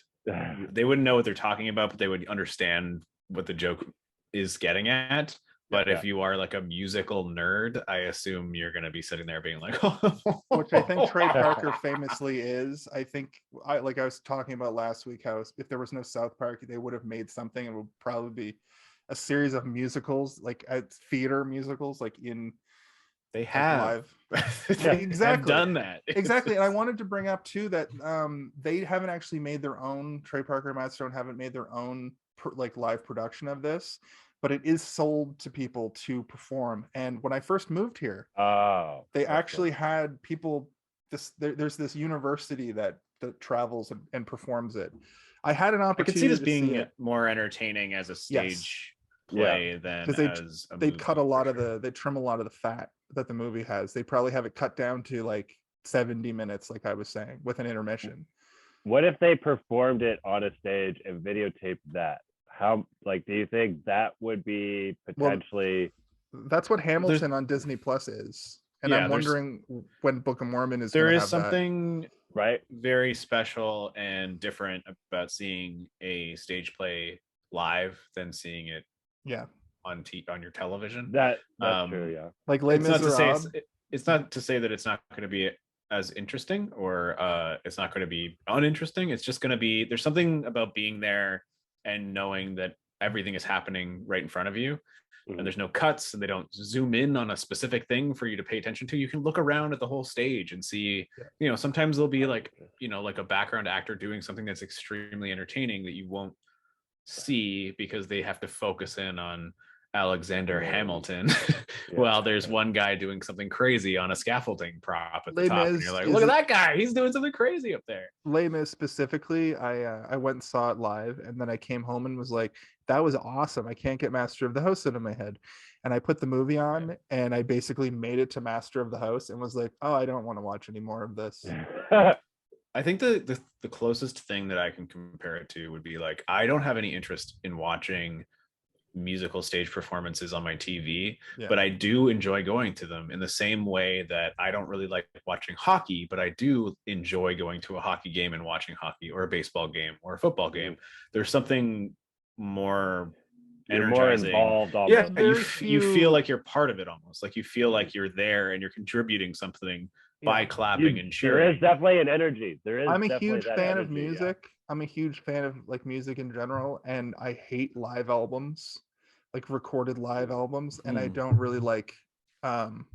they wouldn't know what they're talking about, but they would understand what the joke is getting at. But if you are like a musical nerd, I assume you're going to be sitting there being like, which I think Trey Parker famously is. I think, I was talking about last week, how if there was no South Park, they would have made something, and would probably be a series of musicals, like theater musicals, like in. They have exactly have done that. Exactly. And I wanted to bring up too that they haven't actually made their own. Trey Parker and Matt Stone haven't made their own live production of this. But it is sold to people to perform. And when I first moved here, they actually had people. There's this university that travels and performs it. I had an opportunity. I could see this being more entertaining as a stage play than as a they cut a lot of they trim a lot of the fat that the movie has. They probably have it cut down to like 70 minutes, like I was saying, with an intermission. What if they performed it on a stage and videotaped that? How, like, do you think that would be potentially? Well, that's what Hamilton on Disney Plus is, and I'm wondering when Book of Mormon is. There is something right, very special and different about seeing a stage play live than seeing it, on your television. That's true, yeah. Like Les Miserables. It's not to say that it's not going to be as interesting or it's not going to be uninteresting. It's just going to be, there's something about being there and knowing that everything is happening right in front of you, and there's no cuts, and they don't zoom in on a specific thing for you to pay attention to. You can look around at the whole stage and see, sometimes there'll be like, like a background actor doing something that's extremely entertaining that you won't see because they have to focus in on Alexander Hamilton while there's one guy doing something crazy on a scaffolding prop at the top, and you're like, look at that guy, he's doing something crazy up there. Les Mis specifically, I went and saw it live, and then I came home and was like, that was awesome. I can't get Master of the House out of my head. And I put the movie on and I basically made it to Master of the House and was like, oh, I don't want to watch any more of this. I think the closest thing that I can compare it to would be like, I don't have any interest in watching musical stage performances on my TV, but I do enjoy going to them in the same way that I don't really like watching hockey, but I do enjoy going to a hockey game and watching hockey, or a baseball game or a football game. There's something more energizing. More involved almost. Yeah, you feel like you're part of it almost. Like you feel like you're there and you're contributing something by clapping and cheering. There is definitely an energy. I'm a huge fan of music. I'm a huge fan of like music in general, and I hate live albums, like recorded live albums, and I don't really like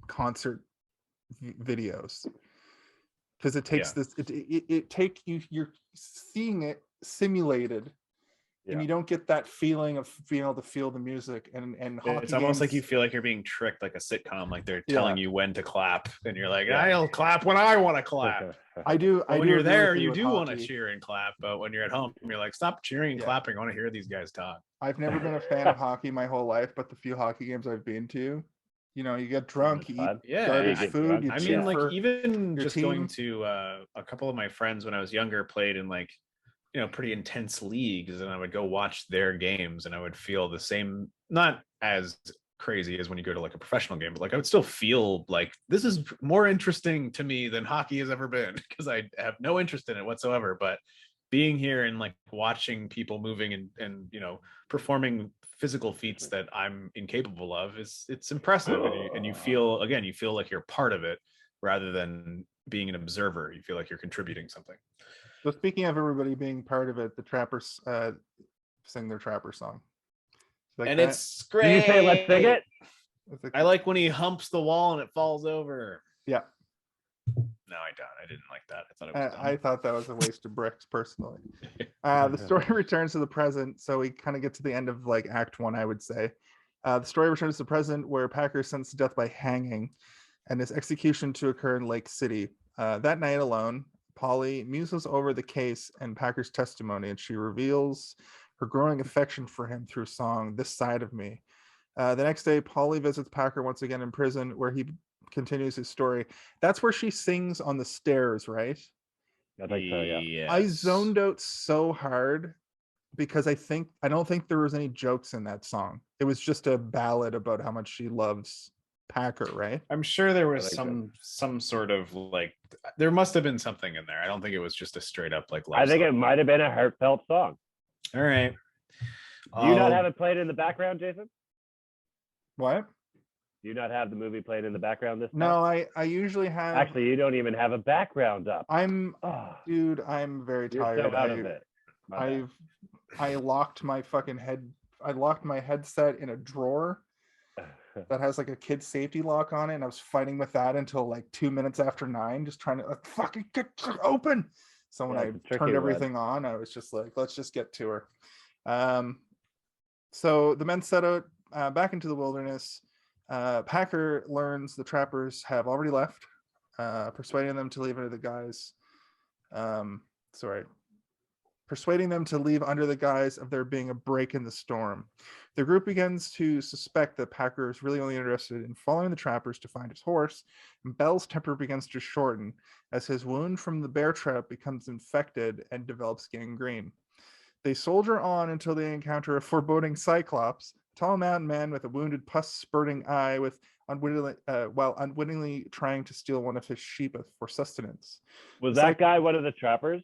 concert videos because it takes this. You're seeing it simulated. And you don't get that feeling of being able to feel the music and it's almost like you feel like you're being tricked, like a sitcom, like they're telling you when to clap and you're like, I'll clap when I want to clap. I do. When you're there, you do want to cheer and clap, but when you're at home, you're like, stop cheering and clapping. I want to hear these guys talk. I've never been a fan of hockey my whole life, but the few hockey games I've been to, you know, you get drunk, you eat garbage food. I mean, like even just going to a couple of my friends when I was younger played in like, you know, pretty intense leagues, and I would go watch their games and I would feel the same, not as crazy as when you go to like a professional game, but like I would still feel like this is more interesting to me than hockey has ever been, because I have no interest in it whatsoever. But being here and like watching people moving and you know, performing physical feats that I'm incapable of, it's impressive. And you feel, again, you feel like you're part of it rather than being an observer. You feel like you're contributing something. So speaking of everybody being part of it, the Trappers sing their Trapper song. Like and that? It's great. Did you say let's sing it? I like when he humps the wall and it falls over. Yeah. No, I don't. I didn't like that. I thought it was I thought that was a waste of bricks, personally. The story returns to the present, so we kind of get to the end of like Act 1, I would say. The story returns to the present, where Packer is sentenced to death by hanging, and his execution to occur in Lake City. That night alone, Polly muses over the case and Packer's testimony, and she reveals her growing affection for him through song, This Side of Me. The next day, Polly visits Packer once again in prison, where he continues his story. That's where she sings on the stairs, right? I think so, yeah. Yes. I zoned out so hard because I don't think there was any jokes in that song. It was just a ballad about how much she loves Packer, right? I'm sure there was some sort of like, there must have been something in there. I don't think it was just a straight up like love I think song. it might have been a heartfelt song. All right. Do you not have it played in the background, Jason? What? Do you not have the movie played in the background this time? No, I usually have. Actually, you don't even have a background up. Dude, I'm very tired. So out of it. I locked my fucking I locked my headset in a drawer that has like a kid safety lock on it, and I was fighting with that until like 2 minutes after 9, just trying to fucking get open. So when I turned everything on, I was just like, let's just get to her. So the men set out back into the wilderness. Packer learns the trappers have already left, persuading them to leave under the guise. Persuading them to leave under the guise of there being a break in the storm. The group begins to suspect that Packer is really only interested in following the trappers to find his horse, and Bell's temper begins to shorten as his wound from the bear trap becomes infected and develops gangrene. They soldier on until they encounter a foreboding Cyclops, tall mountain man with a wounded pus-spurting eye, while unwittingly trying to steal one of his sheep for sustenance. Was that guy one of the trappers?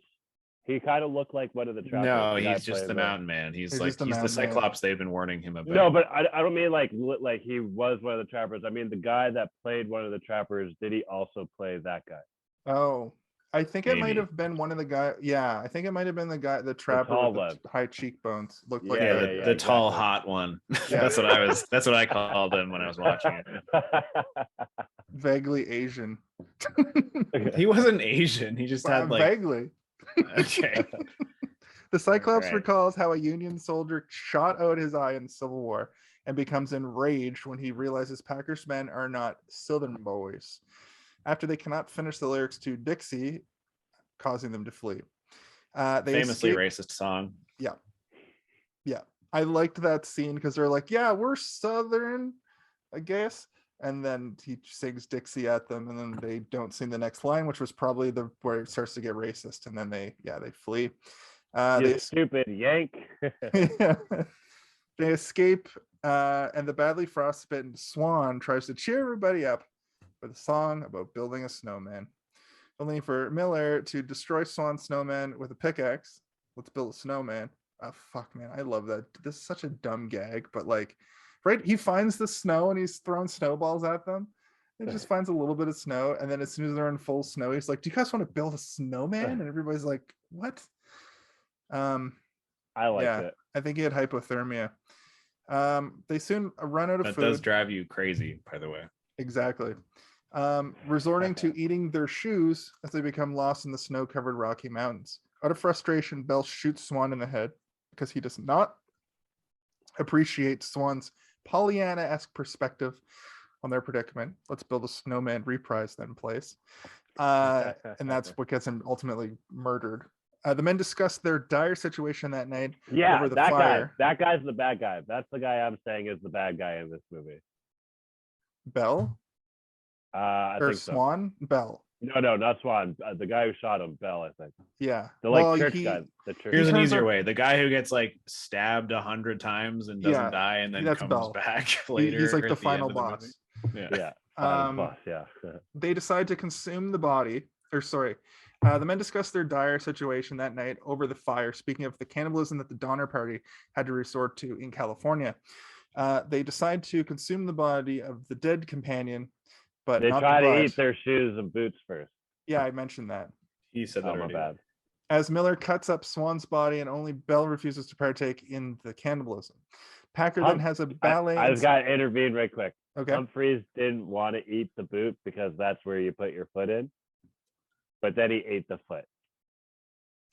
He kind of looked like one of the trappers. No, he's just the mountain man. He's the Cyclops they've been warning him about. No, but I don't mean like he was one of the trappers. I mean the guy that played one of the trappers. Did he also play that guy? Oh, I think it might have been one of the guys. Yeah, I think it might have been the trapper with the high cheekbones. Looked like the tall, hot one. Yeah. That's what I called him when I was watching it. Vaguely Asian. He wasn't Asian. He just had like vaguely. Okay. The Cyclops recalls how a Union soldier shot out his eye in the Civil War and becomes enraged when he realizes Packer's men are not Southern boys. After they cannot finish the lyrics to Dixie, causing them to flee. They famously racist song. Yeah. I liked that scene because they're like, yeah, we're Southern, I guess. And then he sings Dixie at them, and then they don't sing the next line, which was probably where it starts to get racist. And then they flee. You stupid Yank. Yeah. They escape, and the badly frostbitten Swan tries to cheer everybody up with a song about building a snowman, only for Miller to destroy Swan's snowman with a pickaxe. Let's build a snowman. Oh, fuck, man. I love that. This is such a dumb gag, but like, right? He finds the snow and he's throwing snowballs at them. He just finds a little bit of snow. And then as soon as they're in full snow, he's like, do you guys want to build a snowman? And everybody's like, what? I liked it. I think he had hypothermia. They soon run out of food. That does drive you crazy, by the way. Exactly. Resorting to eating their shoes as they become lost in the snow-covered Rocky Mountains. Out of frustration, Bell shoots Swan in the head because he does not appreciate Swan's Pollyanna-esque perspective on their predicament. Let's build a snowman reprise then plays. And that's what gets him ultimately murdered. The men discuss their dire situation that night over the fire. That guy's the bad guy. That's the guy I'm saying is the bad guy in this movie. Bell? I or think Swan? So. Bell. No, not Swan. The guy who shot him, Bell, I think. Yeah. The church guy. The church. Here's an easier way. The guy who gets like stabbed 100 times and doesn't die and then comes Bell. back later. He's like the final boss. Yeah. Boss, yeah. They decide to consume the body. The men discussed their dire situation that night over the fire, speaking of the cannibalism that the Donner Party had to resort to in California. They decide to consume the body of the dead companion, but they not try the blood. to eat their shoes and boots first. Yeah, I mentioned that. He said that already. Bad. As Miller cuts up Swan's body and only Bell refuses to partake in the cannibalism. Packer then has a ballet. I just got to intervene right quick. Okay. Humphreys didn't want to eat the boot because that's where you put your foot in. But then he ate the foot.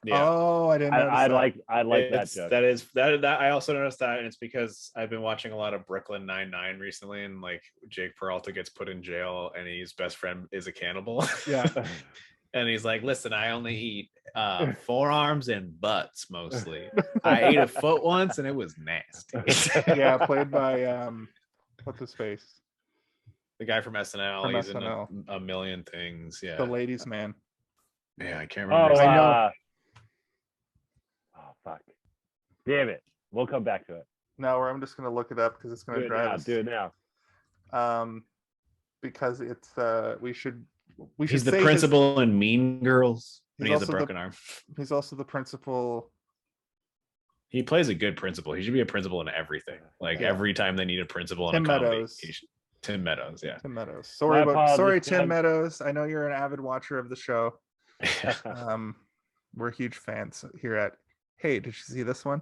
Yeah. Oh, I didn't. I like that joke. That I also noticed that, and it's because I've been watching a lot of Brooklyn Nine-Nine recently, and like Jake Peralta gets put in jail, and his best friend is a cannibal. Yeah. And he's like, "Listen, I only eat forearms and butts mostly. I ate a foot once, and it was nasty." Yeah, played by what's his face? The guy from SNL. He's in a million things. Yeah. The ladies' man. Yeah, I can't remember. I know. Oh fuck! Damn it! We'll come back to it. No, I'm just gonna look it up because it's gonna drive us. Do it now. Because it's we should. He's the principal in Mean Girls, and he has a broken arm. He's also the principal. He plays a good principal. He should be a principal in everything. Like every time they need a principal in a comedy. Tim Meadows, yeah. Tim Meadows. Sorry, Tim Meadows. I know you're an avid watcher of the show. We're huge fans here at. Hey, did you see this one?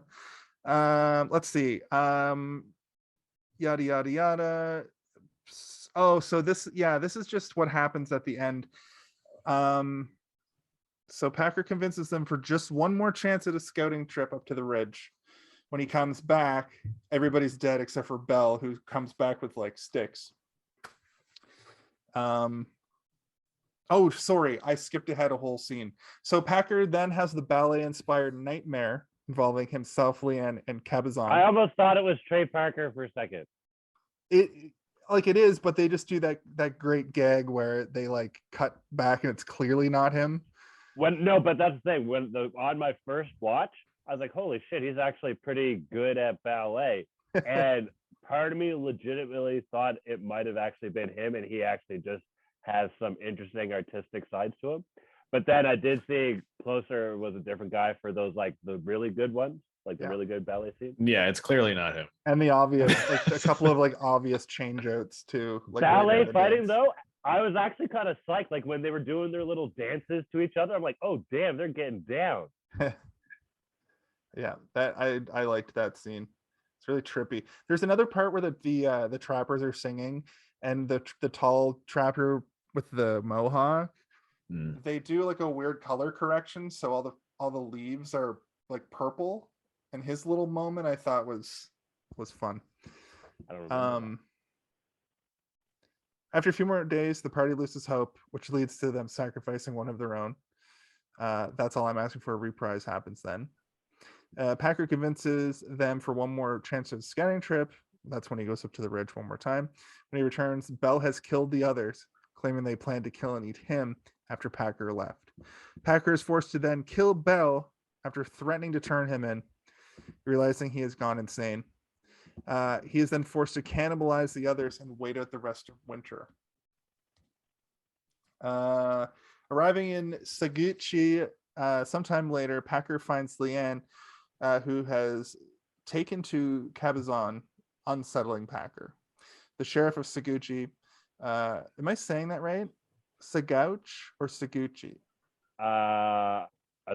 Let's see. Yada yada yada. Oh, so this is just what happens at the end. So Packer convinces them for just one more chance at a scouting trip up to the ridge. When he comes back, everybody's dead except for Bell, who comes back with like sticks. Oh, sorry, I skipped ahead a whole scene. So Packer then has the ballet-inspired nightmare involving himself, Leanne, and Cabazon. I almost thought it was Trey Parker for a second. It is, but they just do that great gag where they like cut back and it's clearly not him. But that's the thing. On my first watch, I was like, holy shit, he's actually pretty good at ballet. And part of me legitimately thought it might have actually been him, and he actually just has some interesting artistic sides to him. But then I did see closer was a different guy for those, like the really good ones, like the really good ballet scenes. Yeah, it's clearly not him. And the obvious, like a couple of like obvious change outs too. Like ballet fighting though, I was actually kind of psyched. Like when they were doing their little dances to each other, I'm like, oh damn, they're getting down. Yeah, that I liked that scene. It's really trippy. There's another part where the trappers are singing, and the tall trapper with the mohawk, they do like a weird color correction, so all the leaves are like purple. And his little moment I thought was fun. I don't remember. After a few more days, the party loses hope, which leads to them sacrificing one of their own. That's all I'm asking for. A reprise happens then. Packer convinces them for one more chance of a scouting trip. That's when he goes up to the ridge one more time. When he returns, Bell has killed the others, claiming they planned to kill and eat him after Packer left. Packer is forced to then kill Bell after threatening to turn him in, realizing he has gone insane. He is then forced to cannibalize the others and wait out the rest of winter. Arriving in Saguchi sometime later, Packer finds Leanne, who has taken to Cabazon, unsettling Packer. The sheriff of Saguchi, am I saying that right? Sagouch or Saguchi? I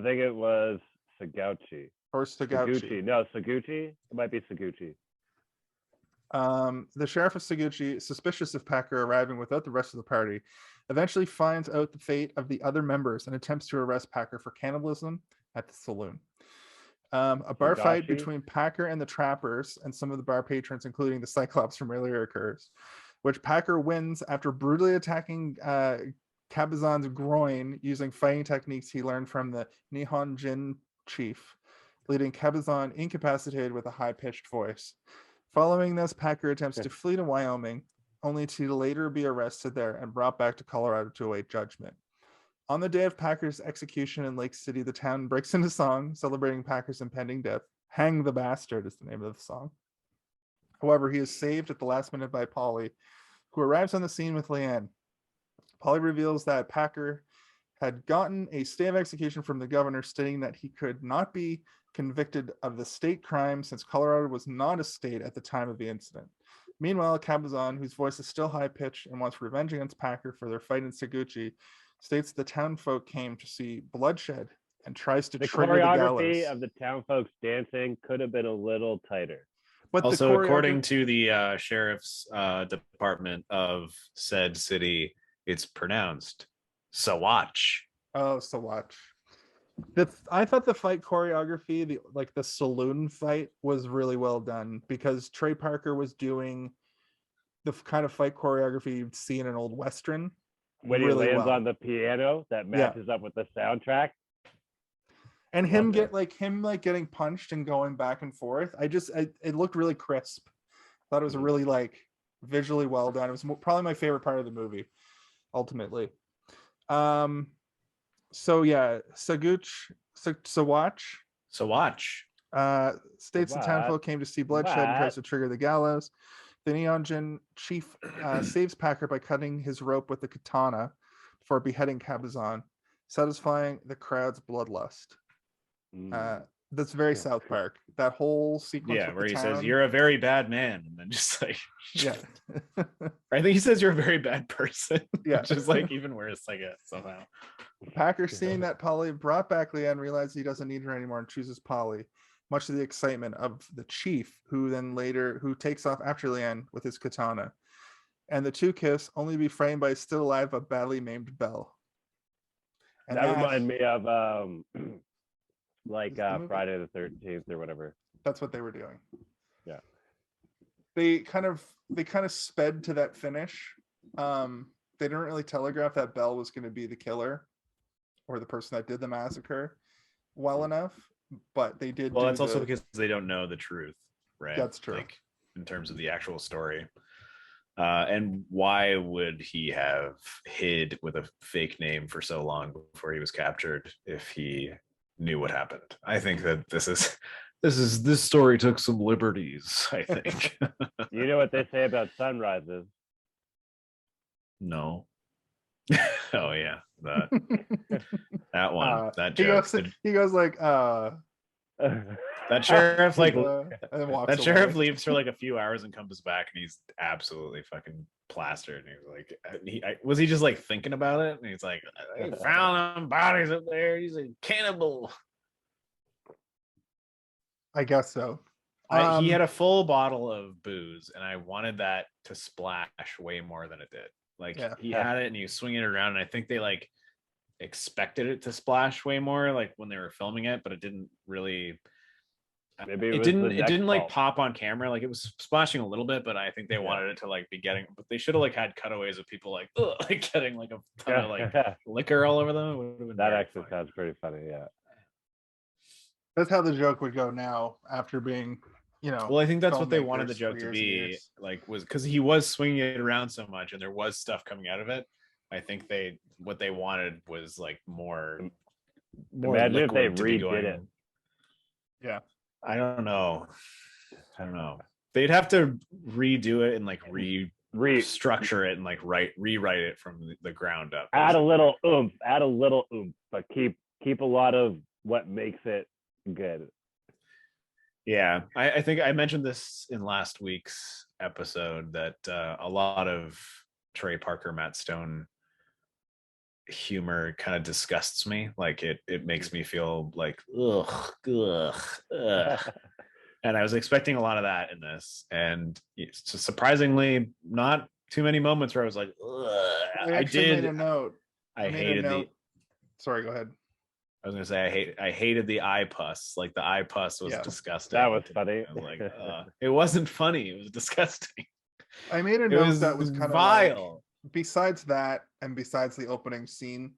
think it was Sagouchi. Or Sagouchi. Saguchi. No, Saguchi. It might be Saguchi. The sheriff of Saguchi, suspicious of Packer arriving without the rest of the party, eventually finds out the fate of the other members and attempts to arrest Packer for cannibalism at the saloon. A bar fight between Packer and the trappers and some of the bar patrons, including the Cyclops from earlier, occurs, which Packer wins after brutally attacking Cabazon's groin using fighting techniques he learned from the Nihon Jin chief, leaving Cabazon incapacitated with a high-pitched voice. Following this, Packer attempts to flee to Wyoming, only to later be arrested there and brought back to Colorado to await judgment. On the day of Packer's execution in Lake City, the town breaks into song celebrating Packer's impending death. Hang the Bastard is the name of the song. However, he is saved at the last minute by Polly, who arrives on the scene with Leanne. Polly reveals that Packer had gotten a stay of execution from the governor, stating that he could not be convicted of the state crime since Colorado was not a state at the time of the incident. Meanwhile, Cabazon, whose voice is still high-pitched and wants revenge against Packer for their fight in Saguchi, states the townfolk came to see bloodshed and tries to trigger the gallows. The choreography of the townfolk's dancing could have been a little tighter. But also, according to the sheriff's department of said city, it's pronounced Sawatch. Oh, Sawatch. I thought the fight choreography, the saloon fight, was really well done because Trey Parker was doing the kind of fight choreography you'd see in an old Western. When he lands on the piano, that matches up with the soundtrack. And him getting punched and going back and forth. It looked really crisp. Thought it was really visually well done. It was probably my favorite part of the movie, ultimately. So yeah, Sawatch states the townfolk came to see bloodshed and tries to trigger the gallows. The Neonjin chief saves Packer by cutting his rope with the katana before beheading Cabazon, satisfying the crowd's bloodlust. That's very South Park. That whole sequence. Yeah, where he says, "You're a very bad man," and then just yeah. I think he says you're a very bad person. Yeah, just even worse, I guess, somehow. Packer, seeing that Polly brought back Leanne, realizes he doesn't need her anymore and chooses Polly, much to the excitement of the chief, who takes off after Leanne with his katana. And the two kiss, only to be framed by still alive but badly maimed Belle. And that reminded me of Friday the 13th or whatever. That's what they were doing. Yeah. They kind of sped to that finish. They didn't really telegraph that Belle was going to be the killer or the person that did the massacre well enough, but they did. Well, that's also because they don't know the truth, right? That's true. In terms of the actual story. And why would he have hid with a fake name for so long before he was captured if he knew what happened? I think that this story took some liberties, I think. You know what they say about sunrises? No. Oh yeah, that one. That joke. He goes like that sheriff that sheriff leaves for a few hours and comes back and he's absolutely fucking plastered. And he's was he just thinking about it? And he's like, I found them bodies up there. He's a cannibal. I guess so. He had a full bottle of booze, and I wanted that to splash way more than it did. He had it, and he was swinging it around, and I think they expected it to splash way more, when they were filming it, but it didn't really. Maybe it didn't pop on camera. It was splashing a little bit, but I think they wanted it to be getting. But they should have had cutaways of people getting a ton of liquor all over them. That actually sounds pretty funny. Yeah. That's how the joke would go now after being, Well, I think that's what they wanted the filmmakers joke for to years and be, years. like, was because he was swinging it around so much and there was stuff coming out of it. I think what they wanted was like more Imagine if they liquid to be redid it. Yeah. I don't know. They'd have to redo it and like restructure it and like rewrite it from the ground up. Add a little oomph, but keep a lot of what makes it good. Yeah, I think I mentioned this in last week's episode that a lot of Trey Parker, Matt Stone humor kind of disgusts me. Like it makes me feel like ugh. And I was expecting a lot of that in this, and it's surprisingly not too many moments where I was like, ugh. I made a note. I hated Sorry, go ahead. I was gonna say I hated the eye pus. Like the eye pus was disgusting. That was funny. I was like, it wasn't funny. It was disgusting. I made a note that was kind of vile. Like, besides that, and besides the opening scene,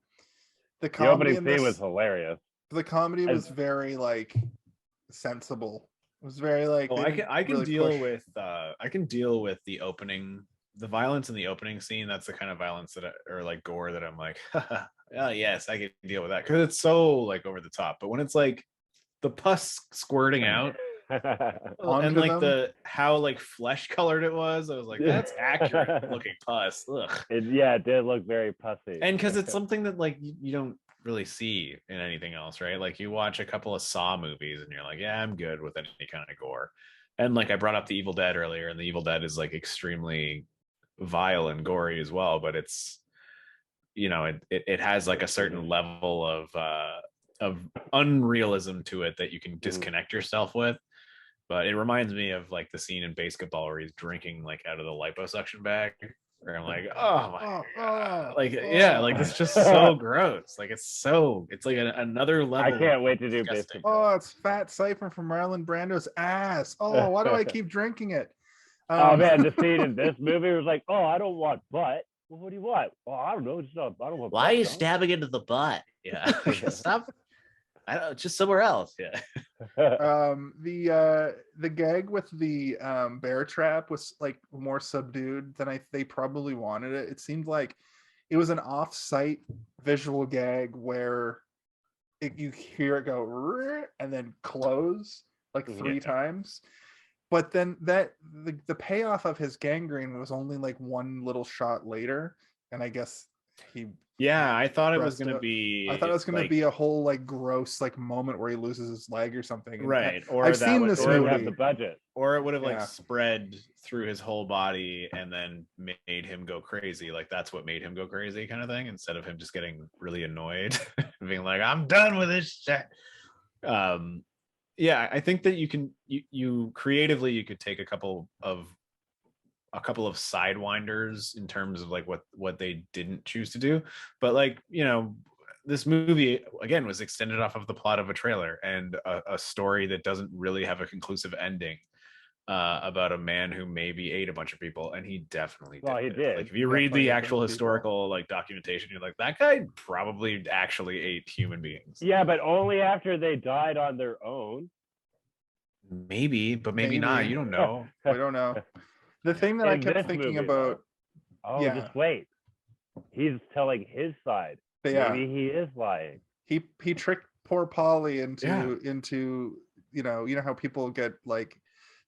the opening scene was hilarious. The comedy was very like sensible. It was very like. I can deal with the opening, the violence in the opening scene. That's the kind of violence or like gore that I'm like, oh yes, I can deal with that because it's so like over the top. But when it's like the pus squirting out and like how like flesh colored it was, I was like, that's accurate looking pus. Ugh. It did look very pussy. And because it's something that like you don't really see in anything else, right? Like you watch a couple of Saw movies and you're like, yeah, I'm good with any kind of gore. And like I brought up the Evil Dead earlier, and the Evil Dead is like extremely vile and gory as well, but it's it has like a certain level of unrealism to it that you can disconnect yourself with. But it reminds me of like the scene in Basketball where he's drinking like out of the liposuction bag, where I'm like, oh my god, like it's just so gross. Like it's like another level. I can't wait to do Basketball. Oh, it's Fat Cypher from Marlon Brando's ass. Oh, why do I keep drinking it? Oh man, the scene in this movie was like, oh, I don't want butt. Well, what do you want? Well, I don't know. I don't want. Why are you stabbing into the butt? Yeah, stop. I don't know, just somewhere else. Yeah. The gag with the bear trap was like more subdued than they probably wanted it. It seemed like it was an off-site visual gag where you hear it go and then close like 3 times. But then the payoff of his gangrene was only like one little shot later, and I guess I thought it was going to be. I thought it was going to be a whole like gross like moment where he loses his leg or something. Right. Or I've seen this movie. Have the budget. Or it would have like spread through his whole body and then made him go crazy. Like that's what made him go crazy, kind of thing. Instead of him just getting really annoyed, being like, "I'm done with this shit." I think that you creatively you could take a couple of sidewinders in terms of like what they didn't choose to do, but like this movie again was extended off of the plot of a trailer and a story that doesn't really have a conclusive ending about a man who maybe ate a bunch of people, and he definitely did. He did. Like if you read the actual historical like documentation, you're like, that guy probably actually ate human beings. Yeah, but only after they died on their own. Maybe, but maybe not. You don't know. I don't know. The thing that I kept thinking about. Just wait. He's telling his side. Maybe he is lying. He tricked poor Polly into you know how people get like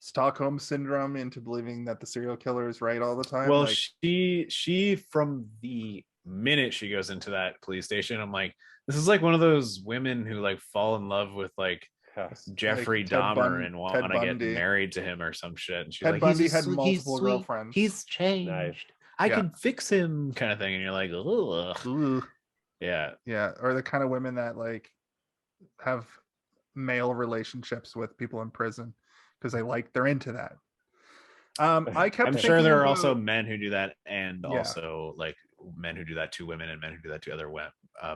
Stockholm syndrome into believing that the serial killer is right all the time. Well, like, she from the minute she goes into that police station, I'm like, this is like one of those women who like fall in love with like Jeffrey Dahmer and want to get married to him or some shit. And she's Ted like, Bundy had multiple girlfriends. He's changed. Nice. I can fix him, kind of thing. And you're like, ugh. Yeah. Or the kind of women that like have male relationships with people in prison because they're into that. I'm sure there are also men who do that, and also like men who do that to women and men who do that to other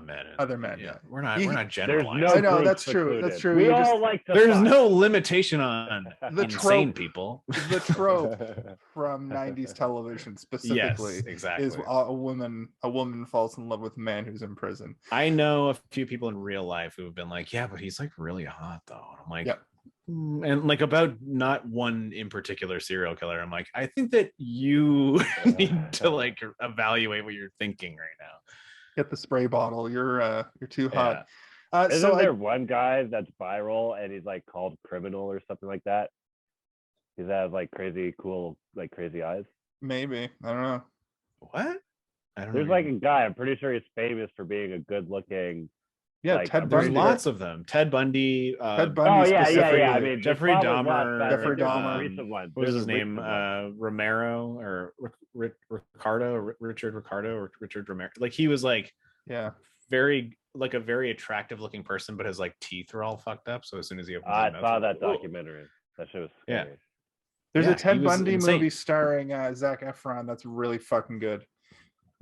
men. Other men, yeah. We're not There's generalizing. no I know, groups that's true. included. That's true. We You all just- like to There's fuck. no limitation on The insane trope. people. The trope from 90s television specifically Yes, exactly. is a woman falls in love with a man who's in prison. I know a few people in real life who have been like, yeah, but he's like really hot though. And I'm like, Yep. And like about not one in particular serial killer. I'm like, I think that you need to like evaluate what you're thinking right now. Get the spray bottle. You're too hot. Isn't there one guy that's viral and he's like called Criminal or something like that? He's has like crazy cool, like crazy eyes. Maybe, I don't know. What? I don't There's know. like a guy, I'm pretty sure he's famous for being a good looking. Yeah, Like, Ted There's Bundy. lots of them. Ted Bundy. Ted Bundy. Oh yeah. specifically. I mean, Jeffrey there's probably Dahmer. lots, Jeffrey there's a Dahmer. recent one. What was There's his a name? recent one. Romero or Ricardo or Richard Ricardo or Richard Romero. Like he was like Yeah. very like a very attractive looking person, but his like teeth are all fucked up. So as soon as he opens his I mouth, saw it's that like, "Whoa." documentary. That shit was Yeah. scary. There's Yeah, a Ted he was Bundy insane. movie starring Zac Efron that's really fucking good. It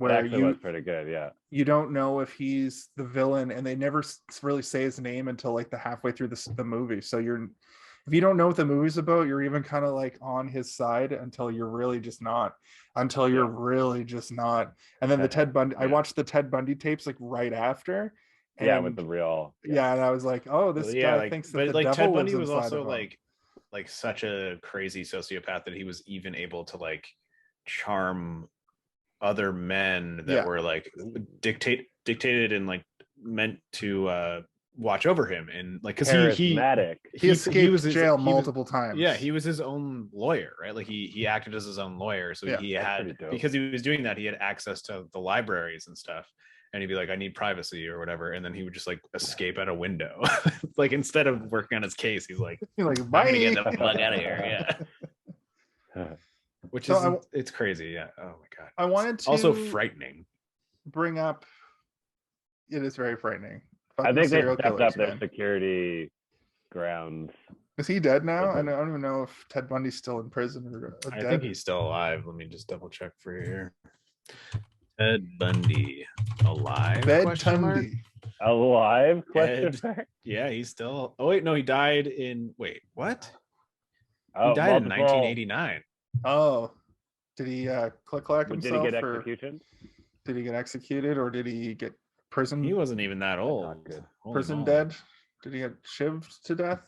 Where actually was pretty good, yeah. you don't know if he's the villain, and they never really say his name until like the halfway through the movie. So if you don't know what the movie's about, you're even kind of like on his side until you're really just not. And then the Ted Bundy, I watched the Ted Bundy tapes like right after. And with the real. yeah, and I was like, oh, this guy like, thinks that but the like devil Ted Bundy lives was inside also of him. like such a crazy sociopath that he was even able to like charm other men that were like dictated and like meant to watch over him, and like because charismatic. He escaped jail multiple times. Yeah, he was his own lawyer, right? Like he acted as his own lawyer, so he had, because he was doing that, he had access to the libraries and stuff, and he'd be like, I need privacy or whatever, and then he would just like escape out a window. Like instead of working on his case, he's like bye. I'm gonna get the fuck out of here. Yeah. Which is it's crazy. Yeah. Oh my god. I wanted to also frightening. Bring up. It is very frightening. I think they stepped up their security grounds. Is he dead now? I don't even know if Ted Bundy's still in prison or dead. I think he's still alive. Let me just double check for you here. Ted Bundy alive? Alive? Yeah, he's still. Oh wait, no, he died in. Wait, what? Oh, he died in 1989. Oh, did he click-clack himself? Did he get execution? Did he get executed, or did he get prison? He wasn't even that old. Prison dead? Did he get shivved to death?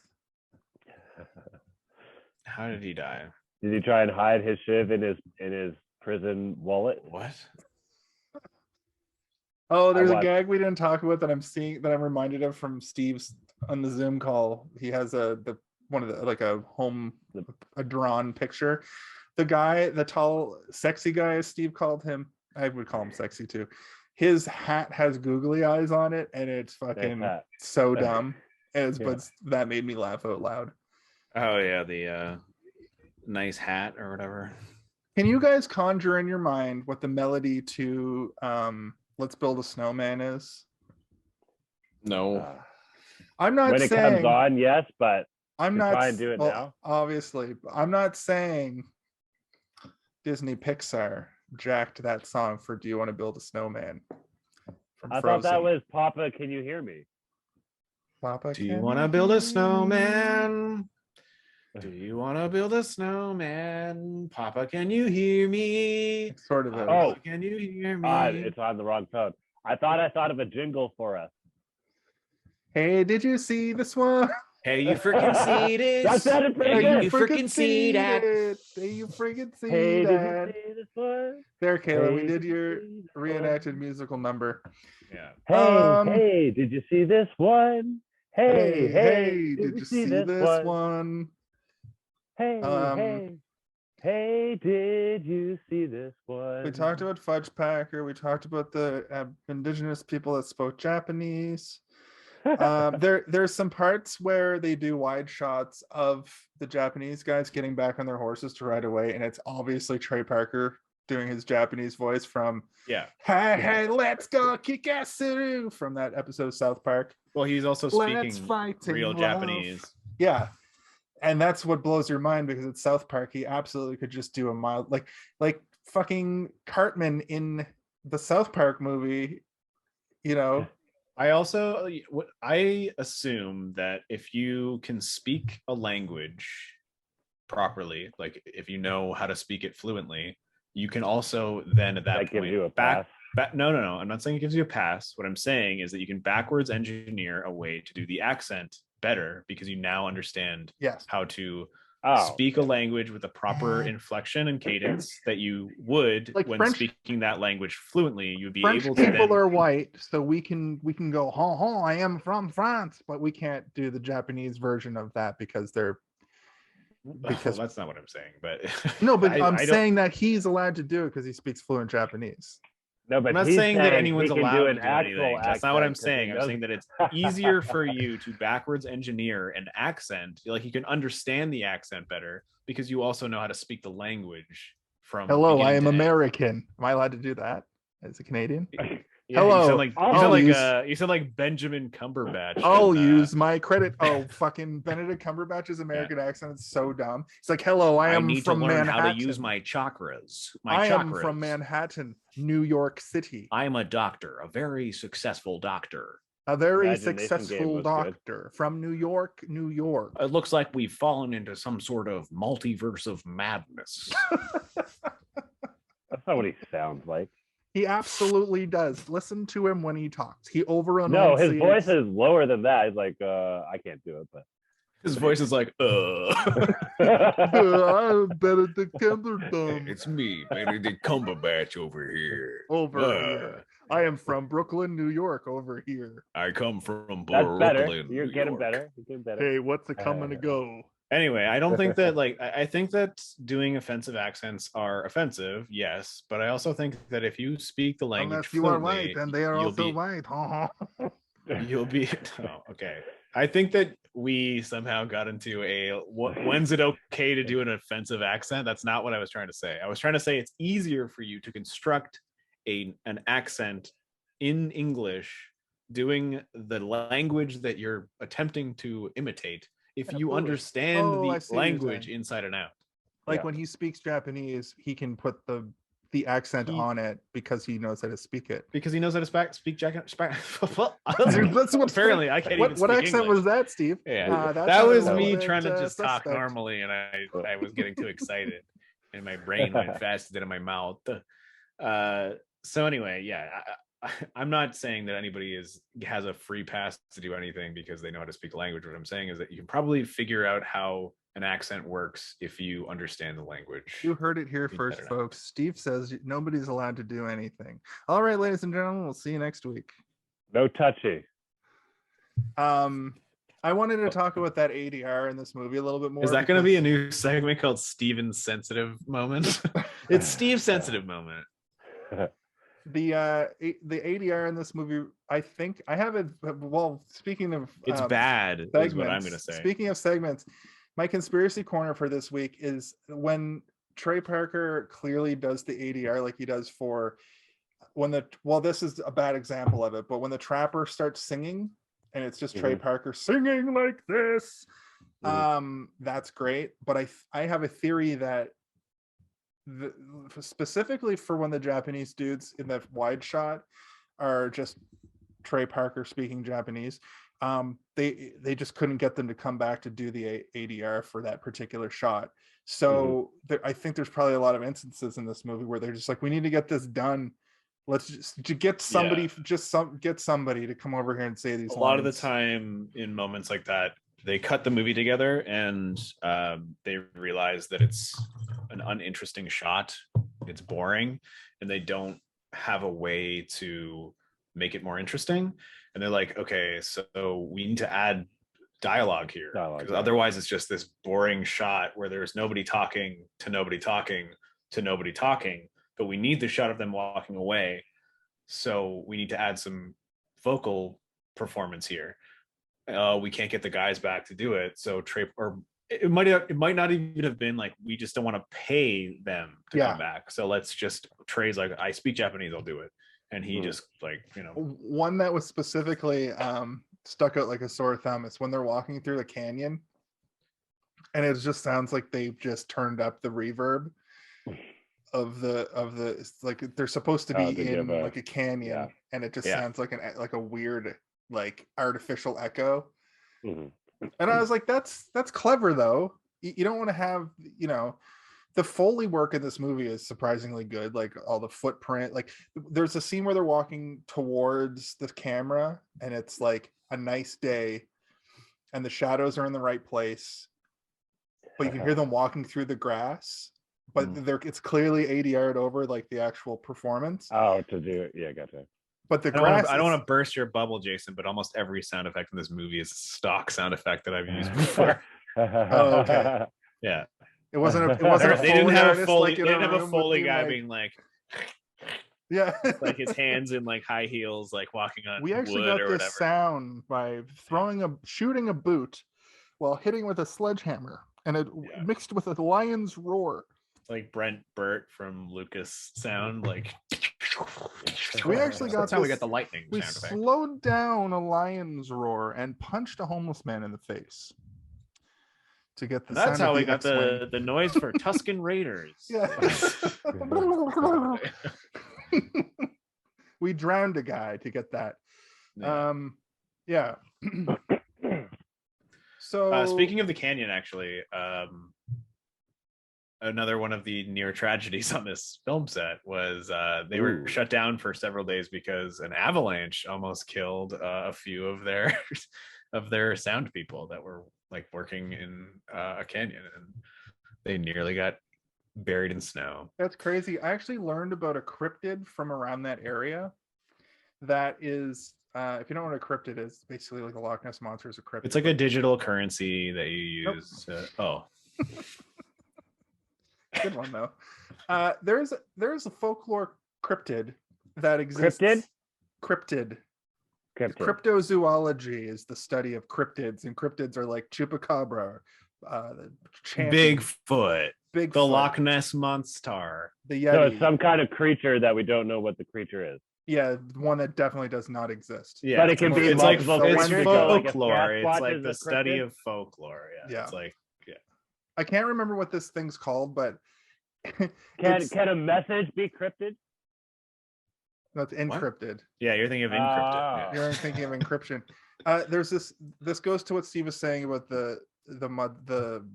How did he die? Did he try and hide his shiv in his prison wallet? What? Oh, there's a gag we didn't talk about that I'm reminded of from Steve's on the Zoom call. He has a drawn picture. The guy, the tall, sexy guy, as Steve called him, I would call him sexy too. His hat has googly eyes on it, and it's fucking so dumb. But that made me laugh out loud. Oh yeah, the nice hat or whatever. Can you guys conjure in your mind what the melody to Let's Build a Snowman is? No. I'm not when saying it comes on, yes, but I'm not try and do it now. Obviously, I'm not saying Disney Pixar jacked that song for Do You Want to Build a Snowman? I thought that was Papa, Can You Hear Me? Papa, do you want to build a snowman? Do you want to build a snowman? Papa, can you hear me? Sort of. Papa, can you hear me? It's on the wrong tone. I thought of a jingle for us. Hey, did you see this one? Hey, you freaking see this? That sounded pretty good. You freaking see that? Hey, you freaking see Hey, that? did you see this one? There, Kayla, Hey, we did did you your see this reenacted one? musical number. Yeah. Hey, did you see this one? Hey, did you see this one? Hey, did you see this one? We talked about Fudge Packer. We talked about the indigenous people that spoke Japanese. There's some parts where they do wide shots of the Japanese guys getting back on their horses to ride away, and it's obviously Trey Parker doing his Japanese voice from hey, let's go kick ass from that episode of South Park. Well, he's also speaking real love. Japanese. Yeah. And that's what blows your mind, because it's South Park. He absolutely could just do a mild, like fucking Cartman in the South Park movie. you know. I assume that if you can speak a language properly, like if you know how to speak it fluently, you can also then at that point gives you a pass. No, I'm not saying it gives you a pass. What I'm saying is that you can backwards engineer a way to do the accent better because you now understand how to speak a language with a proper inflection and cadence that you would like when French, speaking that language fluently. You'd be French able to. People are white, so we can go, "Ha, I am from France," but we can't do the Japanese version of that because they're. Because that's not what I'm saying, but no, but I'm saying that he's allowed to do it because he speaks fluent Japanese. No, but I'm not saying that anyone's allowed to do anything. That's not what I'm saying. I'm saying that it's easier for you to backwards engineer an accent. Like you can understand the accent better because you also know how to speak the language from. Hello, I am American. Am I allowed to do that as a Canadian? Yeah, hello. You sound like Benjamin Cumberbatch. I'll use my credit. Oh, fucking Benedict Cumberbatch's American accent is so dumb. It's like, hello, I am from Manhattan. How to use my chakras. I am from Manhattan, New York City. I'm a doctor, a very successful doctor. A very successful doctor from New York, New York. It looks like we've fallen into some sort of multiverse of madness. That's not what he sounds like. He absolutely does. Listen to him when he talks. He over No, his voice is lower than that. He's like, I can't do it, but his voice is like, I'm Benedict Cumberbatch. It's me, Benedict Cumberbatch over here. Here. I am from Brooklyn, New York. Over here. I come from That's Brooklyn. better. You're getting better. Hey, what's the coming to go? Anyway, I don't think that I think that doing offensive accents are offensive, yes, but I also think that if you speak the language unless you fluently, are white and they are also white, you'll be okay. I think that we somehow got into when's it okay to do an offensive accent? That's not what I was trying to say. I was trying to say it's easier for you to construct an accent in English doing the language that you're attempting to imitate if you understand the language inside and out. Like when he speaks Japanese, he can put the accent on it because he knows how to speak it. Because he knows how to speak Japanese. That's what apparently I can't even speak accent English. was that, Steve? Yeah, that was me trying to just talk normally, and I was getting too excited, and my brain went faster than my mouth. So anyway, yeah. I'm not saying that anybody has a free pass to do anything because they know how to speak the language. What I'm saying is that you can probably figure out how an accent works if you understand the language. You heard it here first, folks. Steve says nobody's allowed to do anything. All right, ladies and gentlemen, we'll see you next week. No touchy. I wanted to talk about that ADR in this movie a little bit more. Is that going to be a new segment called Steven's Sensitive Moment? It's Steve's Sensitive Moment. The ADR in this movie, I think I have it. Well, speaking of, it's bad. Segments, is what I'm going to say. Speaking of segments, my conspiracy corner for this week is when Trey Parker clearly does the ADR like he does for this is a bad example of it, but when the trapper starts singing and it's just Trey Parker singing like this, that's great. But I have a theory that specifically for when the Japanese dudes in that wide shot are just Trey Parker speaking Japanese, they just couldn't get them to come back to do the ADR for that particular shot. So I think there's probably a lot of instances in this movie where they're just like, we need to get this done. Let's just get somebody, get somebody to come over here and say these. A lot of the time in moments like that, they cut the movie together and they realize that it's an uninteresting shot. It's boring, and they don't have a way to make it more interesting. And they're like, okay, so we need to add dialogue here, because otherwise it's just this boring shot where there's nobody talking to nobody talking to nobody talking. But we need the shot of them walking away, so we need to add some vocal performance here. We can't get the guys back to do it, so Trey, or it might not even have been like, we just don't want to pay them to come back, so let's just, Trey's like, I speak Japanese, I'll do it, and he just like, one that was specifically stuck out like a sore thumb is when they're walking through the canyon and it just sounds like they've just turned up the reverb. of the it's like they're supposed to be in like a canyon, and it just sounds like a weird like artificial echo. And I was like, that's clever though. You don't want to have, you know, the Foley work in this movie is surprisingly good. Like all the footprint, like there's a scene where they're walking towards the camera and it's like a nice day and the shadows are in the right place, but you can hear them walking through the grass, but it's clearly 80 yard over like the actual performance. Oh, to do it. Yeah, gotcha. But the grass, I don't want to burst your bubble, Jason, but almost every sound effect in this movie is a stock sound effect that I've used before. Oh, okay. Yeah. It wasn't a they didn't have a Foley, like they didn't have a Foley guy being like, yeah, like his hands in like high heels, like walking on. We actually wood got or this whatever. sound by shooting a boot while hitting with a sledgehammer, and it mixed with a lion's roar. Like Brent Burt from Lucas Sound, like. We actually got that's how we got the lightning. We slowed down a lion's roar and punched a homeless man in the face to get the. That's sound how of we the got the noise for Tuscan Raiders. Yeah. We drowned a guy to get that. Yeah. So speaking of the canyon, actually, another one of the near tragedies on this film set was they were shut down for several days because an avalanche almost killed a few of their sound people that were like working in a canyon, and they nearly got buried in snow. That's crazy. I actually learned about a cryptid from around that area. That is, if you don't know what a cryptid is, basically like a Loch Ness monster is a cryptid. It's like a digital currency that you use. Nope. Good one though. There's a folklore cryptid that exists. Cryptid. Cryptozoology is the study of cryptids, and cryptids are like chupacabra, Bigfoot, the Loch Ness monster, the Yeti. So it's some kind of creature that we don't know what the creature is. Yeah, one that definitely does not exist. Yeah, but it can be. It's like folklore. Like it's like the study of folklore. Yeah, it's like I can't remember what this thing's called, but can a message be cryptid? That's encrypted. What? Yeah, you're thinking of encrypted. You're thinking of encryption. There's this goes to what Steve was saying about the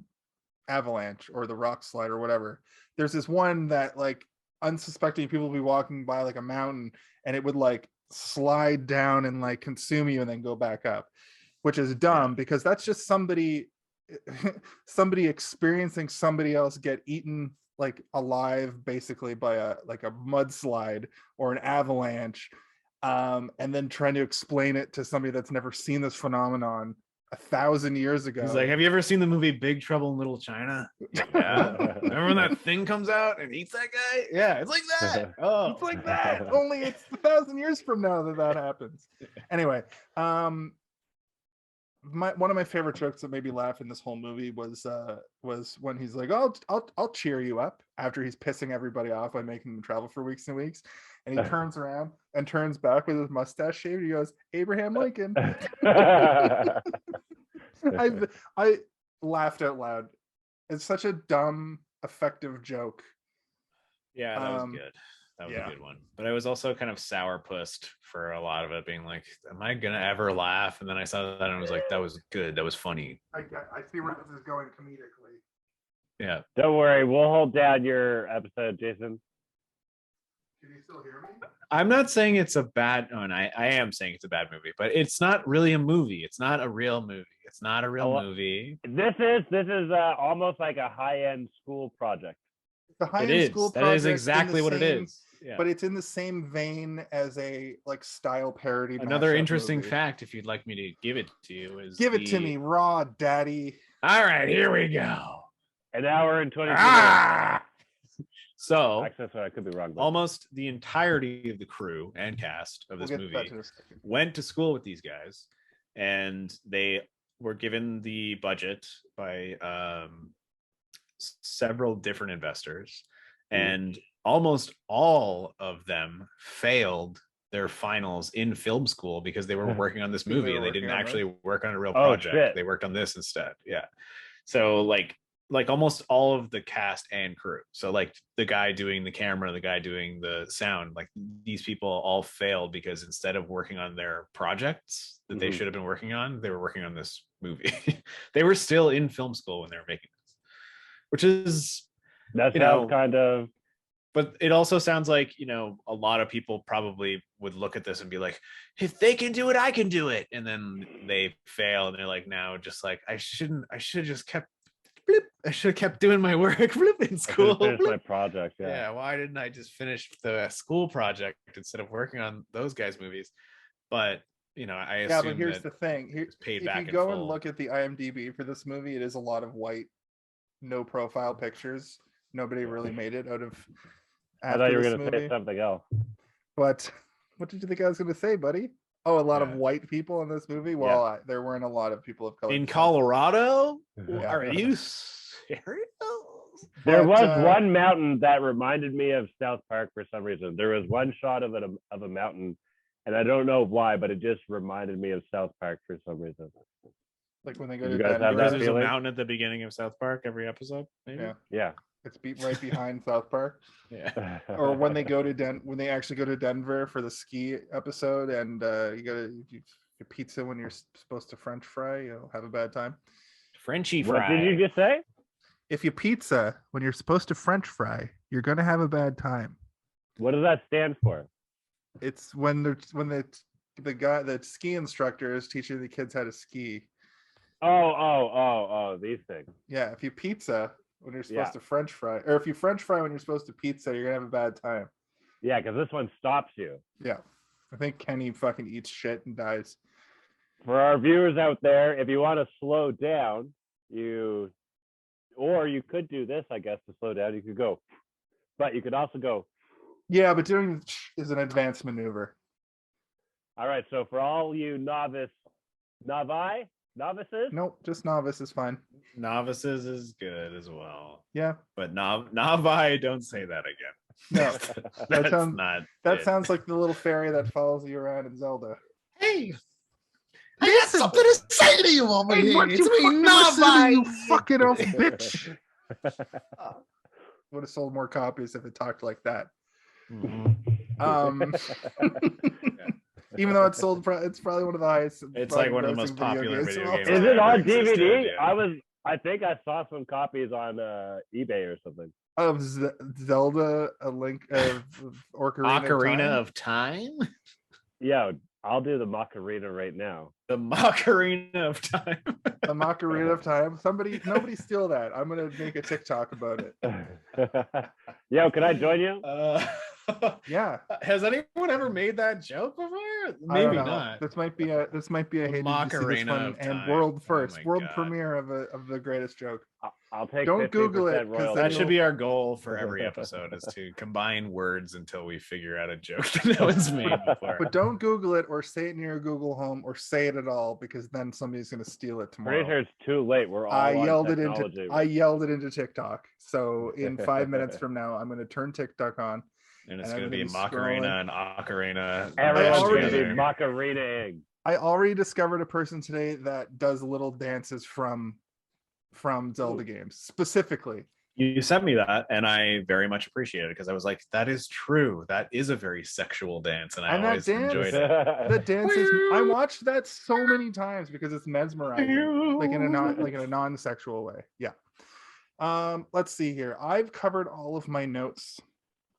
avalanche or the rock slide or whatever. There's this one that like unsuspecting people will be walking by like a mountain and it would like slide down and like consume you and then go back up, which is dumb because that's just somebody experiencing somebody else get eaten like alive basically by a mudslide or an avalanche, and then trying to explain it to somebody that's never seen this phenomenon 1,000 years ago. He's like, have you ever seen the movie Big Trouble in Little China? Yeah. Remember when that thing comes out and eats that guy? Yeah, it's like that. Oh, it's like that. Only it's 1,000 years from now that happens. Anyway, one of my favorite jokes that made me laugh in this whole movie was when he's like, I'll cheer you up after he's pissing everybody off by making them travel for weeks and weeks, and he turns around and turns back with his mustache shaved. He goes, Abraham Lincoln. I laughed out loud. It's such a dumb, effective joke. Yeah, that was good. That was a good one. But I was also kind of sourpussed for a lot of it, being like, am I gonna ever laugh? And then I saw that and I was like, that was good. That was funny. I see where this is going comedically. Yeah. Don't worry, we'll hold down your episode, Jason. Can you still hear me? I'm not saying it's a bad and I am saying it's a bad movie, but it's not really a movie. It's not a real movie. It's not a real movie. This is almost like a high-end school project. The high-end school project. That is exactly what it is. Yeah. But it's in the same vein as a like style parody. Another interesting fact, if you'd like me to give it to you, is give it to me raw, daddy. All right, here we go. An hour and 22 minutes. So actually, sorry, I could be wrong. Almost the entirety of the crew and cast of this movie went to school with these guys, and they were given the budget by several different investors, and almost all of them failed their finals in film school because they were working on this movie and they didn't actually work on a real project. They worked on this instead. Yeah. So like like almost all of the cast and crew. So like the guy doing the camera, the guy doing the sound, like these people all failed because instead of working on their projects that they should have been working on, they were working on this movie. They were still in film school when they were making this, which is, that sounds kind of. But it also sounds like, a lot of people probably would look at this and be like, if they can do it, I can do it. And then they fail and they're like, now just like, I should have just kept, I should have kept doing my work in school. Finish my project. Yeah. Why didn't I just finish the school project instead of working on those guys' movies? But, I assume. Yeah, but here's the thing. Paid if back you go in full. and look at the IMDb for this movie, it is a lot of white, no profile pictures. Nobody really made it out of. I thought you were going to say something else. But what did you think I was going to say, buddy? Oh, a lot of white people in this movie? Well, there weren't a lot of people of color. In Colorado? Yeah. Are you serious? There was one mountain that reminded me of South Park for some reason. There was one shot of a mountain, and I don't know why, but it just reminded me of South Park for some reason. Like when they go You to guys have Denver. that There's a feeling? mountain at the beginning of South Park every episode, maybe? Yeah. It's right behind South Park. Yeah. Or when they go to when they actually go to Denver for the ski episode, and you pizza when you're supposed to French fry, you'll have a bad time. Frenchy fry. What did you just say? If you pizza when you're supposed to French fry, you're gonna have a bad time. What does that stand for? It's when the ski instructor is teaching the kids how to ski. Oh, these things. Yeah, if you pizza when you're supposed to French fry, or if you French fry when you're supposed to pizza, you're gonna have a bad time. Yeah, because this one stops you. Yeah, I think Kenny fucking eats shit and dies. For our viewers out there, if you want to slow down, you could do this, I guess, to slow down. You could go, but you could also go. Yeah, but doing is an advanced maneuver. All right, so for all you novices? Nope, just novice is fine. Novices is good as well. Yeah, but Navi, don't say that again. No, that it. sounds like the little fairy that follows you around in Zelda. Hey, I got something to say to you over here. It's me, Navi. You fucking elf bitch. Would have sold more copies if it talked like that. Even though it's sold, it's probably one of the highest. It's like one of the most popular video games. Is it on DVD? Yeah. I think I saw some copies on eBay or something. Of Zelda, a link of Ocarina of Time. Yeah, I'll do the Macarena right now. The Macarena of Time. The Macarena of Time. Nobody steal that. I'm gonna make a TikTok about it. Yo, can I join you? Yeah. Has anyone ever made that joke before? Maybe not. This might be a hidden Macarena of and Time. world first, world God. premiere of the greatest joke. I'll take. Don't Google it, because that should be our goal for every episode: is to combine words until we figure out a joke that no one's made before. But don't Google it or say it near your Google Home or say it at all, because then somebody's going to steal it tomorrow. Pretty sure it's too late. We're all I yelled it into TikTok. So in 5 minutes from now, I'm going to turn TikTok on. And it's going to be Macarena and Ocarina. Everyone's going to be Macarena-ing. I already discovered a person today that does little dances from Zelda games specifically. You sent me that, and I very much appreciate it, because I was like, that is true. That is a very sexual dance, and I always enjoyed it. The dance is, I watched that so many times because it's mesmerizing, like in a non-sexual way. Yeah. Let's see here. I've covered all of my notes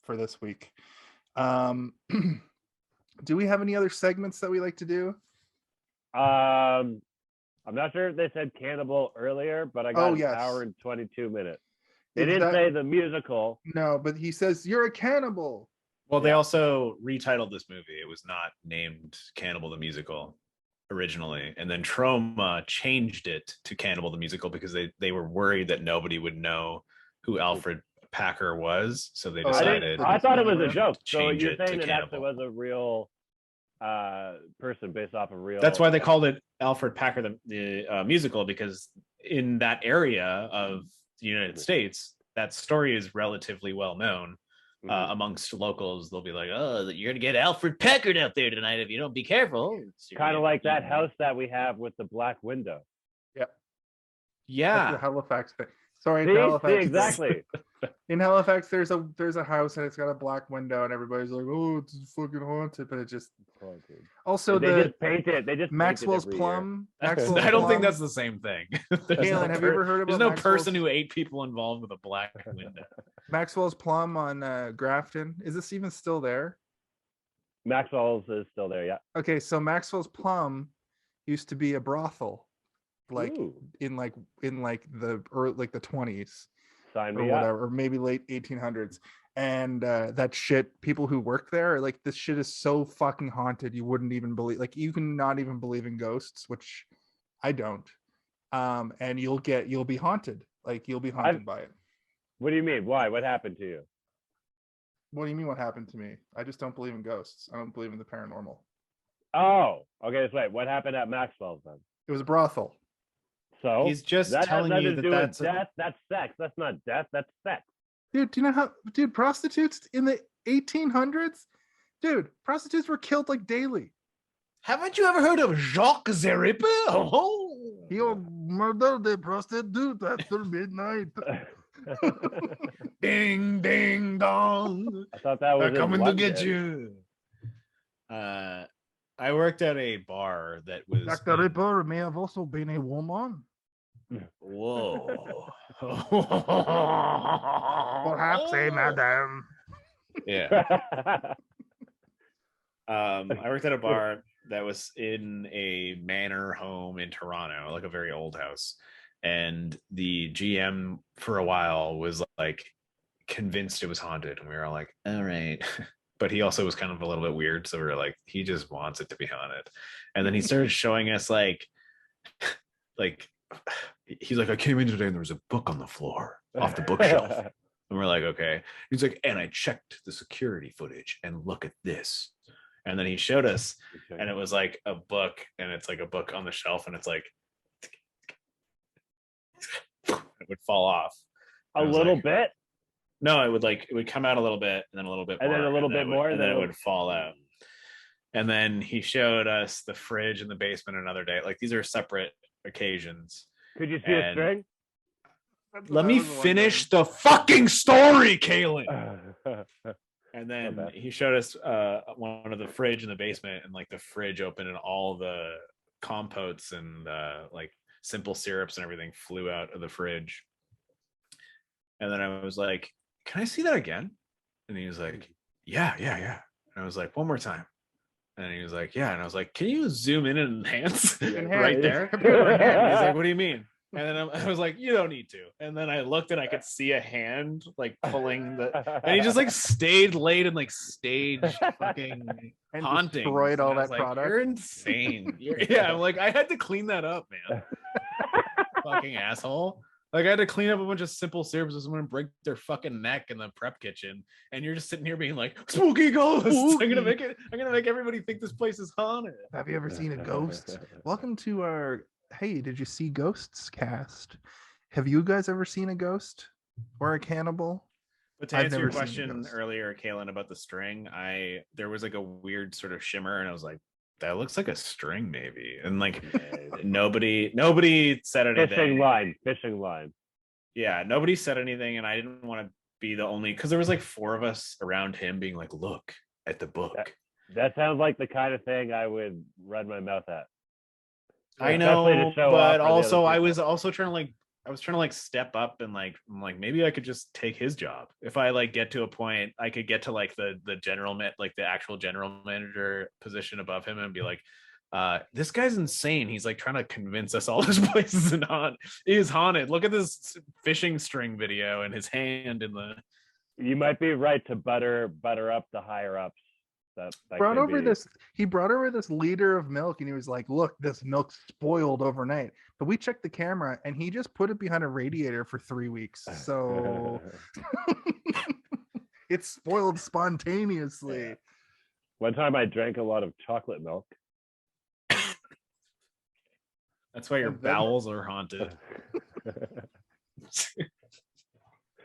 for this week. Do we have any other segments that we like to do? I'm not sure if they said Cannibal earlier, but I got an hour and 22 minutes. They didn't say the musical. No, but he says you're a cannibal. Well, they also retitled this movie. It was not named Cannibal the Musical originally, and then Troma changed it to Cannibal the Musical because they were worried that nobody would know who Alfred Packer was, so they decided. I thought it was a joke. So you're saying it Cannibal. actually was a real person based off of real. That's why they called it Alfred Packer the musical, because in that area of the United States, that story is relatively well known amongst locals. They'll be like, "Oh, you're gonna get Alfred Packard out there tonight if you don't be careful." Kind of like that house that we have with the black window. Yeah. Yeah. That's the Halifax thing. Sorry, in See, Halifax. exactly. In Halifax, there's a house and it's got a black window, and everybody's like, "Oh, it's fucking haunted," but it just. Also, they just paint it. They just Maxwell's paint it Plum. I Maxwell's don't think Plum. that's the same thing. Kaylin, have you ever heard about There's no Maxwell's... person who ate people involved with a black window. Maxwell's Plum on Grafton? Is this even still there? Maxwell's is still there, yeah. Okay, so Maxwell's Plum used to be a brothel, like Ooh. in the early, like the 20s Sign or me whatever, up. or maybe late 1800s. And that shit, people who work there are like, this shit is so fucking haunted, you wouldn't even believe. Like, you can not even believe in ghosts, which I don't. And you'll be haunted. Like, you'll be haunted by it. What do you mean? Why? What happened to you? What do you mean? What happened to me? I just don't believe in ghosts. I don't believe in the paranormal. Oh, okay. So wait, what happened at Maxwell's then? It was a brothel. So he's just that telling has you nothing to that do with death. That's sex. That's not death. That's sex. Dude, do you know how? Dude, prostitutes in the 1800s. Dude, prostitutes were killed like daily. Haven't you ever heard of Jacques the Ripper? Oh, he'll murder the prostitute after midnight. Ding ding dong. I thought that was They're coming to get you. I worked at a bar that was Jack the Ripper may have also been a woman. Whoa. Perhaps a madam. Yeah. I worked at a bar that was in a manor home in Toronto, like a very old house. And the GM for a while was like convinced it was haunted. And we were all like, all right. But he also was kind of a little bit weird. So we were like, he just wants it to be haunted. And then he started showing us like he's like, I came in today and there was a book on the floor off the bookshelf. And we're like, okay. He's like, and I checked the security footage and look at this. And then he showed us, and it was like a book, and it's like a book on the shelf, and it's like it would fall off. A little bit? No, it would come out a little bit, and then a little bit more, and then a little bit more, and then it would fall out. And then he showed us the fridge in the basement another day. Like, these are separate occasions. Could you see a string? Let me finish the fucking story, Kaylin. And then he showed us one of the fridge in the basement, and like the fridge opened and all the compotes and like simple syrups and everything flew out of the fridge. And then I was like, can I see that again? And he was like, yeah. And I was like, one more time. And he was like, yeah. And I was like, can you zoom in and enhance right there? He's like, what do you mean? And then I was like, you don't need to. And then I looked and I could see a hand like pulling and he just like stayed late and like stage fucking and haunting. Destroyed all that product. You're insane. Yeah, I'm like, I had to clean that up, man. Fucking asshole. Like, I had to clean up a bunch of simple syrups so someone break their fucking neck in the prep kitchen, and you're just sitting here being like, spooky ghosts. Spooky. I'm gonna make everybody think this place is haunted. Have you ever seen a ghost? Welcome to our Hey, did you see Ghosts cast? Have you guys ever seen a ghost or a cannibal? But to answer your question earlier, Kaylin, about the string, there was like a weird sort of shimmer, and I was like, that looks like a string, maybe. And like nobody said anything. Fishing line. Yeah, nobody said anything, and I didn't want to be the only, because there was like 4 of us around him being like, look at the book. That sounds like the kind of thing I would run my mouth at. I know, but also I was trying to like step up and like, I'm like, maybe I could just take his job. If I like get to a point, I could get to like the the actual general manager position above him and be like, this guy's insane. He's like trying to convince us all this place is haunted. Look at this fishing string video and his hand in the. You might be right to butter up the higher ups. He brought over this liter of milk, and he was like, look, this milk's spoiled overnight. But we checked the camera, and he just put it behind a radiator for 3 weeks. So it's spoiled spontaneously. Yeah. One time I drank a lot of chocolate milk. That's why your bowels are haunted.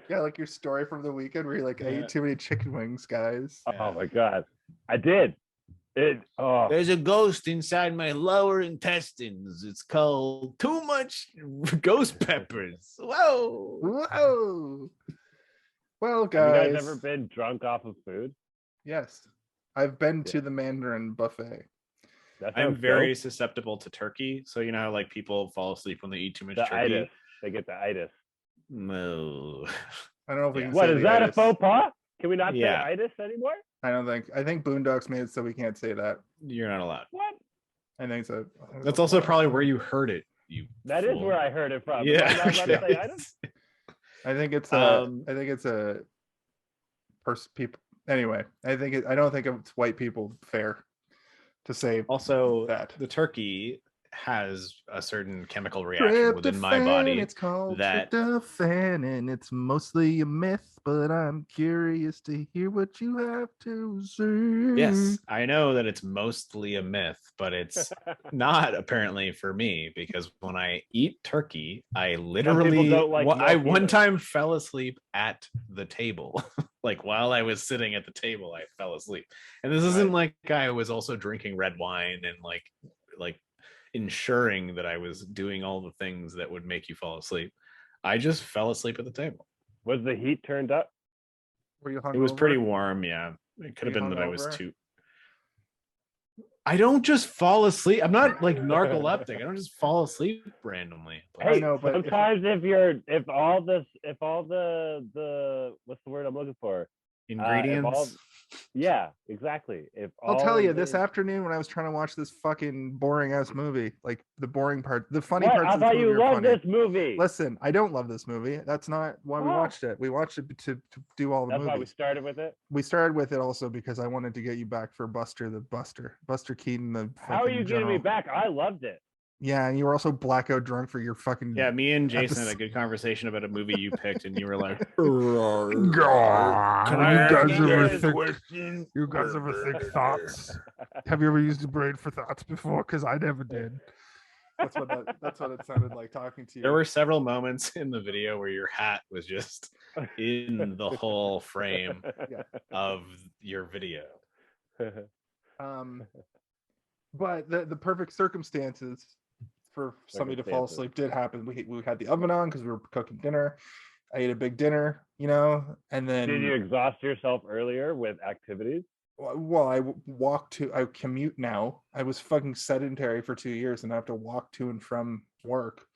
Yeah, like your story from the weekend where you're like, I ate too many chicken wings, guys. Oh my God. I did. There's a ghost inside my lower intestines. It's called too much ghost peppers. Whoa. Well, guys. Have you guys ever been drunk off of food? Yes. I've been to the Mandarin buffet. I'm very susceptible to turkey. So you know how like people fall asleep when they eat too much turkey? Itis. They get the itis. No. I don't know if we can What, say is that itis. a faux pas? Can we not say itis anymore? I think Boondocks made it so we can't say that. You're not allowed. What? I think so. That's also probably where you heard it. That is where I heard it from. Yeah. Am I not allowed to say itis? I think it's a person people anyway. I don't think it's white people fair to say also that the turkey has a certain chemical reaction within my body. It's called tryptophan, and it's mostly a myth, but I'm curious to hear what you have to say. Yes, I know that it's mostly a myth, but it's not apparently for me, because when I eat turkey, I literally I one time fell asleep at the table. Like while I was sitting at the table, I fell asleep. And this isn't like I was also drinking red wine and like ensuring that I was doing all the things that would make you fall asleep. I just fell asleep at the table. Was the heat turned up? Were you hungover? It was pretty warm, yeah. It could have been that I was too. I don't just fall asleep. I'm not like narcoleptic. I don't just fall asleep randomly. Hey, I know, but sometimes if all the what's the word I'm looking for? Ingredients. Yeah, exactly. I'll tell you, this afternoon when I was trying to watch this fucking boring ass movie, like the boring part, the funny parts of this movie. I thought you loved this movie. Listen, I don't love this movie. That's not why we watched it. We watched it to do all the movies. That's why we started with it. We started with it also because I wanted to get you back for Buster Keaton. How are you getting me back? I loved it. Yeah, and you were also blackout drunk for your fucking. Yeah, me and Jason had a good conversation about a movie you picked, and you were like, "You guys ever think thoughts? Have you ever used a brain for thoughts before? Because I never did." That's what it sounded like talking to you. There were several moments in the video where your hat was just in the whole frame of your video. But the perfect circumstances for somebody to fall asleep did happen. We had the oven on because we were cooking dinner. I ate a big dinner, and then. Did you exhaust yourself earlier with activities? Well, I commute now. I was fucking sedentary for 2 years and I have to walk to and from work.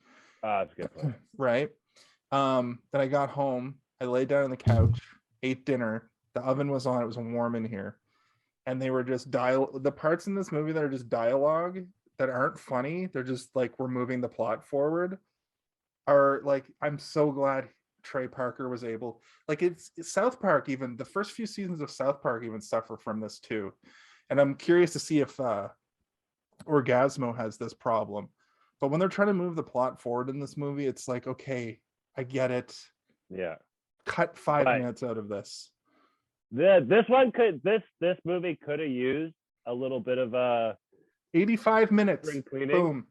That's good. Right. Then I got home. I laid down on the couch, ate dinner. The oven was on. It was warm in here. And they were just the parts in this movie that are just dialogue that aren't funny. They're just like, we're moving the plot forward. Are like, I'm so glad Trey Parker was able, like it's South Park, even the first few seasons of South Park even suffer from this too. And I'm curious to see if Orgasmo has this problem. But when they're trying to move the plot forward in this movie, it's like, okay, I get it. Yeah. Cut 5 minutes out of this. This movie could have used a little bit of 85 minutes. Boom.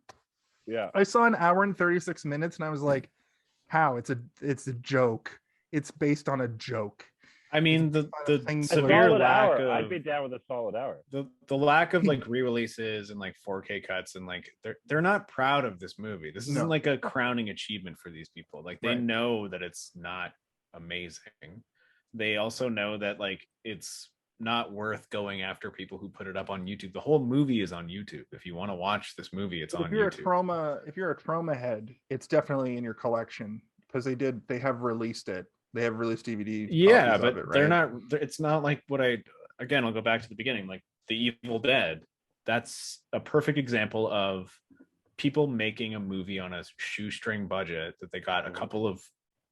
Yeah. I saw an hour and 36 minutes and I was like, how? It's a joke. It's based on a joke. I mean, the severe lack of, I'd be down with a solid hour. The lack of like re-releases and like 4K cuts, and like they're not proud of this movie. This isn't like a crowning achievement for these people. Like they know that it's not amazing. They also know that like it's not worth going after people who put it up on YouTube. The whole movie is on YouTube. If you want to watch this movie, it's on YouTube. If you're a trauma head, it's definitely in your collection because they have released it. They have released DVD. Yeah, but they're not. It's not like what I'll go back to the beginning. Like The Evil Dead. That's a perfect example of people making a movie on a shoestring budget that they got a couple of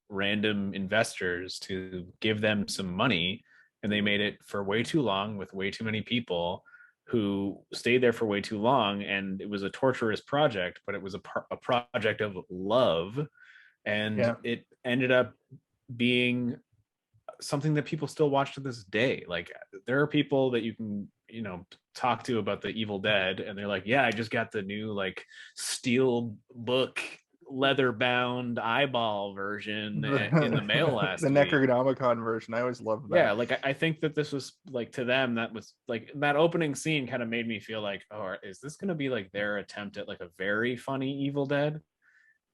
random investors to give them some money, and they made it for way too long with way too many people who stayed there for way too long, and it was a torturous project, but it was a project of love, and it ended up being something that people still watch to this day. Like there are people that you can talk to about The Evil Dead, and they're like, yeah, I just got the new like steel book leather bound eyeball version in the mail last the week. Necronomicon version. I always loved that. Yeah, like I think that this was like, to them, that was like, that opening scene kind of made me feel like, oh, is this going to be like their attempt at like a very funny Evil Dead?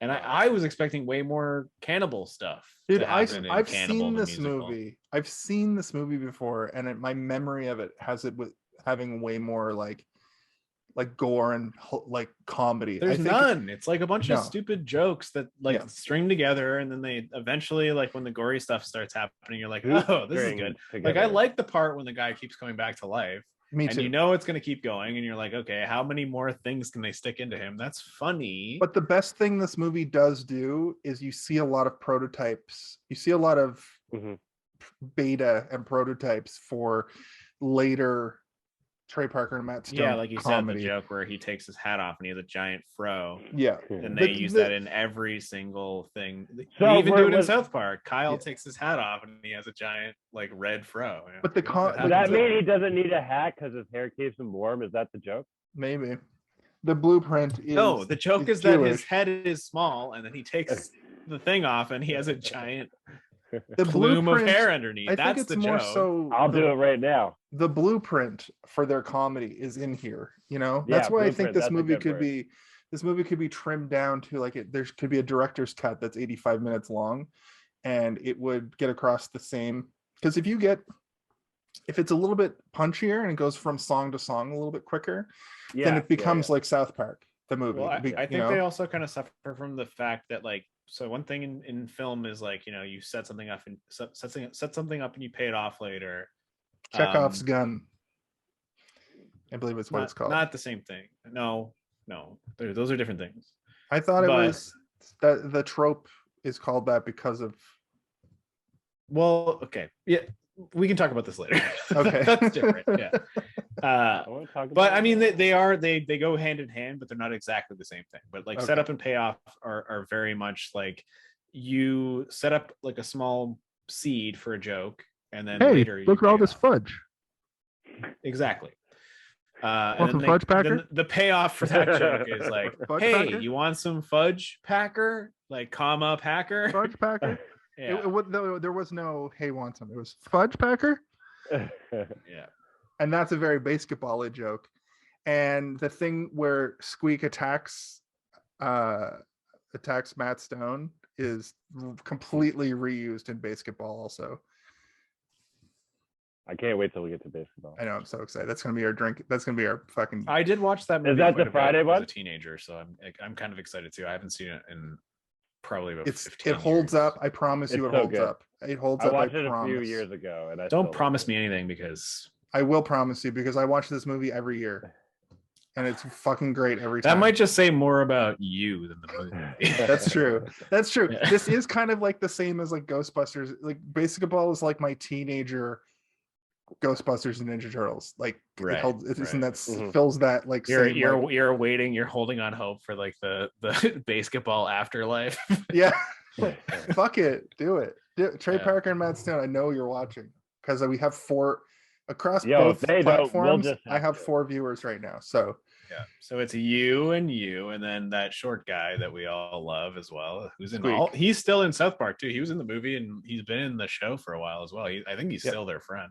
And I was expecting way more cannibal stuff. Dude, to happen in I've Cannibal, seen the this musical. movie. I've seen this movie before, and my memory of it has it with having way more like gore and like comedy. There's none. It's like a bunch of stupid jokes that like string together, and then they eventually, like when the gory stuff starts happening, you're like, oh, this is good. Like I like the part when the guy keeps coming back to life. Me too. And you know it's going to keep going, and you're like, okay, how many more things can they stick into him? That's funny. But the best thing this movie does do is you see a lot of prototypes. You see a lot of beta and prototypes for later Trey Parker and Matt Stone. Yeah, like you comedy. said, the joke where he takes his hat off and he has a giant fro. Yeah. And they use that in every single thing. They even do it in South Park. Kyle takes his hat off and he has a giant like red fro. But does that mean he doesn't need a hat because his hair keeps him warm? Is that the joke? Maybe. The blueprint is No, the joke is that Jewish. his head is small and then he takes the thing off and he has a giant the plume of hair underneath. I That's think it's the more joke. so I'll do it right now. The blueprint for their comedy is in here, you know. That's why I think this movie could be trimmed down to like there could be a director's cut that's 85 minutes long, and it would get across the same. Because if it's a little bit punchier and it goes from song to song a little bit quicker, then it becomes like South Park, the movie. Well, I think they also kind of suffer from the fact that like, so one thing in film is like, you know, you set something up and set something up and you pay it off later. Chekhov's gun, I believe it's what it's called. Not the same thing. No, those are different things. I thought it was that the trope is called that because of. Well, okay, yeah, we can talk about this later. Okay, that's different. Yeah, but I mean, they go hand in hand, but they're not exactly the same thing. But like setup and payoff are very much like, you set up like a small seed for a joke, and then later you look at all this fudge. Exactly. Want some fudge packer? Then the payoff for that joke is like, hey, packer? You want some fudge packer? Like, comma packer? Fudge packer? Yeah. There was no hey, want some. It was fudge packer. Yeah. And that's a very basketball-y joke. And the thing where Squeak attacks Matt Stone is completely reused in basketball also. I can't wait till we get to basketball. I know, I'm so excited. That's gonna be our drink. That's gonna be our fucking. I did watch that movie. Is that the Friday one? As a teenager, so I'm kind of excited too. I haven't seen it in probably about 15 It holds years. up. I promise you, it holds up. It holds up. I watched it a few years ago, and don't promise me anything, because I will promise you, because I watch this movie every year, and it's fucking great every time. That might just say more about you than the movie. That's true. That's true. Yeah. This is kind of like the same as like Ghostbusters. Like basketball is like my teenager Ghostbusters and Ninja Turtles. Like right, isn't that fills that like you're waiting, you're holding on hope for like the basketball afterlife. Yeah. Fuck it. Do it. Trey Parker and Matt Stone, I know you're watching, because we have 4 across both platforms. I have 4 viewers right now. So yeah. So it's you, and then that short guy that we all love as well, who's in he's still in South Park too. He was in the movie and he's been in the show for a while as well. I think he's still their friend.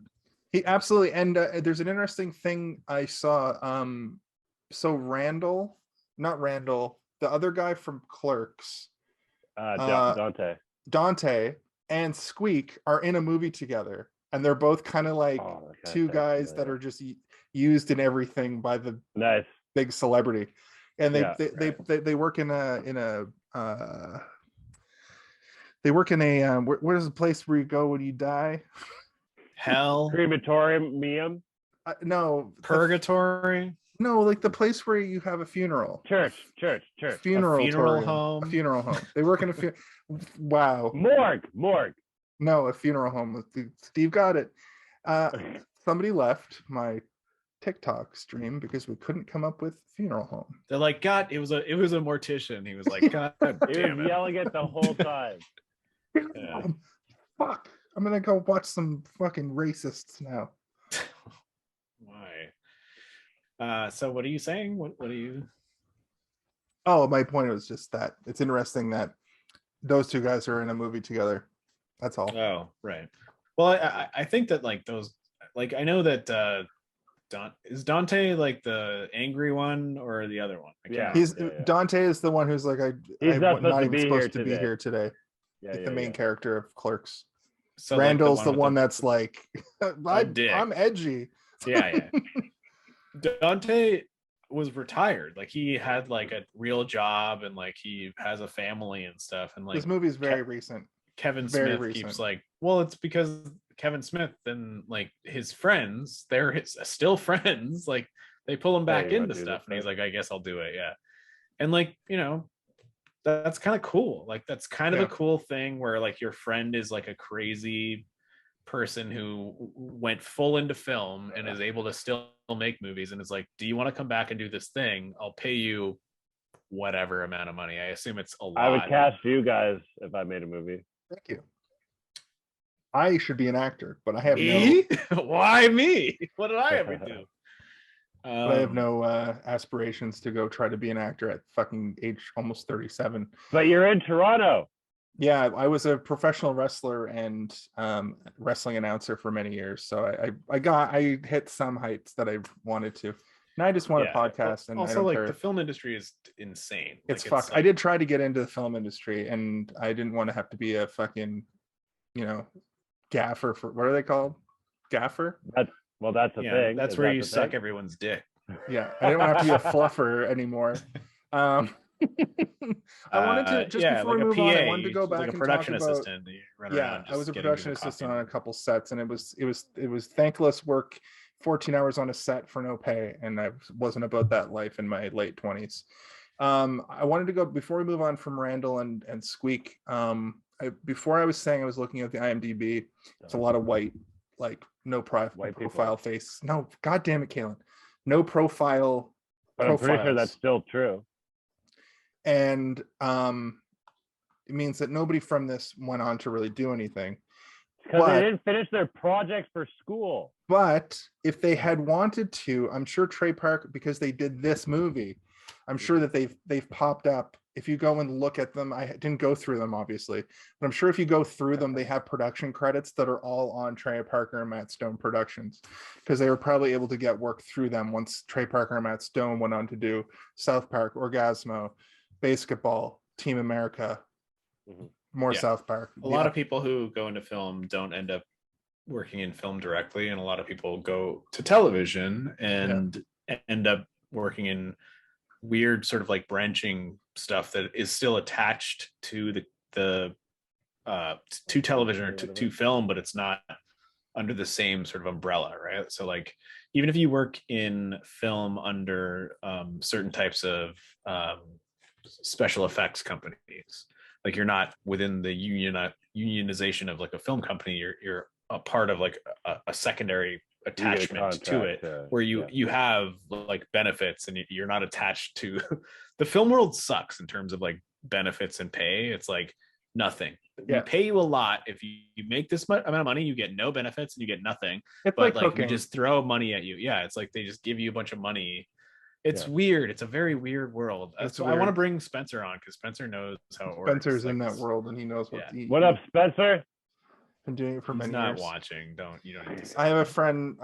He absolutely. And there's an interesting thing I saw. So not Randall, the other guy from Clerks, Dante and Squeak are in a movie together, and they're both kind of like two guys that are just used in everything by the big celebrity, and they work in a what is the place where you go when you die? Hell. Crematorium. No. Purgatory. No, like the place where you have a funeral. Church. Funeral home. A funeral home. They work in a funeral. Wow. Morgue. No, a funeral home. Steve got it. Somebody left my TikTok stream because we couldn't come up with funeral home. They're like, God, it was a mortician. He was like, God damn it. He was yelling it the whole time. Yeah. Fuck. I'm gonna go watch some fucking racists now. Why? So what are you saying? What are you? Oh, my point was just that it's interesting that those two guys are in a movie together. That's all. Oh, right. Well, I think that like those, like I know that is Dante like the angry one or the other one? Dante is the one who's like He's not not even supposed to be here today. Like the main character of Clerks. So Randall's like the one that's like I'm edgy. Yeah. Dante was retired. Like he had like a real job and like he has a family and stuff. And like this movie is very recent. Kevin Smith keeps like, well, it's because Kevin Smith and like his friends, they're still friends. Like they pull him back into stuff, and he's like, I guess I'll do it. Yeah, and like that's kind of cool. Like that's kind of a cool thing where like your friend is like a crazy person who went full into film and is able to still make movies, and is like, do you want to come back and do this thing? I'll pay you whatever amount of money. I assume it's a lot. I would cast you guys if I made a movie. Thank you. I should be an actor, but I have no. Why me? What did I ever do? I have no aspirations to go try to be an actor at fucking age almost 37. But you're in Toronto. Yeah, I was a professional wrestler and wrestling announcer for many years. So I hit some heights that I wanted to. And I just want a podcast. And also, like the film industry is insane. It's fucked. I did try to get into the film industry, and I didn't want to have to be a fucking, gaffer for, what are they called? Gaffer? That's a thing. That's where you suck everyone's dick. Yeah, I didn't want to have to be a fluffer anymore. I wanted to before we move on. I wanted to go back like a and production talk about, assistant. I was a production assistant on a couple sets, and it was thankless work. 14 hours on a set for no pay, and I wasn't about that life in my late 20s. I wanted to go before we move on from Randall and Squeak. Before I was saying I was looking at the IMDb. It's a lot of white, like no profile face. No, god damn it, Kaylin. No profile. But I'm pretty sure that's still true. And it means that nobody from this went on to really do anything. Because they didn't finish their project for school. But if they had wanted to, I'm sure Trey Parker, because they did this movie, I'm sure that they've popped up. If you go and look at them, I didn't go through them obviously, but I'm sure if you go through them, they have production credits that are all on Trey Parker and Matt Stone Productions, because they were probably able to get work through them once Trey Parker and Matt Stone went on to do South Park, Orgasmo, Basketball, Team America, more South Park. A lot of people who go into film don't end up working in film directly, and a lot of people go to television and end up working in weird sort of like branching stuff that is still attached to the to television or to film, but it's not under the same sort of umbrella, right? So like even if you work in film under certain types of special effects companies, like you're not within the unionization of like a film company, you're a part of like a secondary attachment to it, where you have like benefits, and you're not attached to the film world. Sucks in terms of like benefits and pay. It's like nothing. We pay you a lot. If you make this amount of money, you get no benefits and you get nothing. It's but like we just throw money at you. It's like they just give you a bunch of money. It's weird. It's a very weird world. So I want to bring Spencer on, because Spencer knows how it works. Spencer's in that world, and he knows what. What up, Spencer? Been doing it for many years. Not watching. You don't need to say I have a friend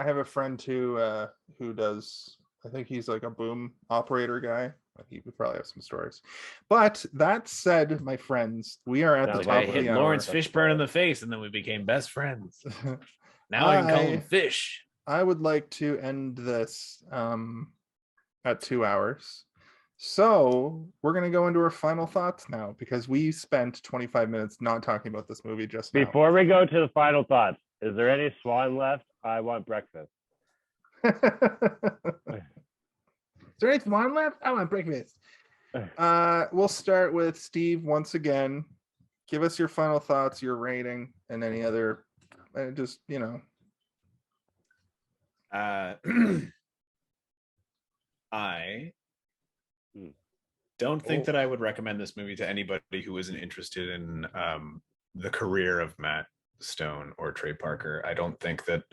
who does. I think he's like a boom operator guy. He would probably have some stories. But that said, my friends, we are at the top of the hour. Lawrence Fishburne in the face, and then we became best friends. Now I can call him Fish. I would like to end this at 2 hours. So we're going to go into our final thoughts now, because we spent 25 minutes not talking about this movie just now. Before we go to the final thoughts, is there any swan left? I want breakfast. Is there any swan left? I want breakfast. We'll start with Steve once again. Give us your final thoughts, your rating, and any other, just, I don't think that I would recommend this movie to anybody who isn't interested in the career of Matt Stone or Trey Parker. I don't think that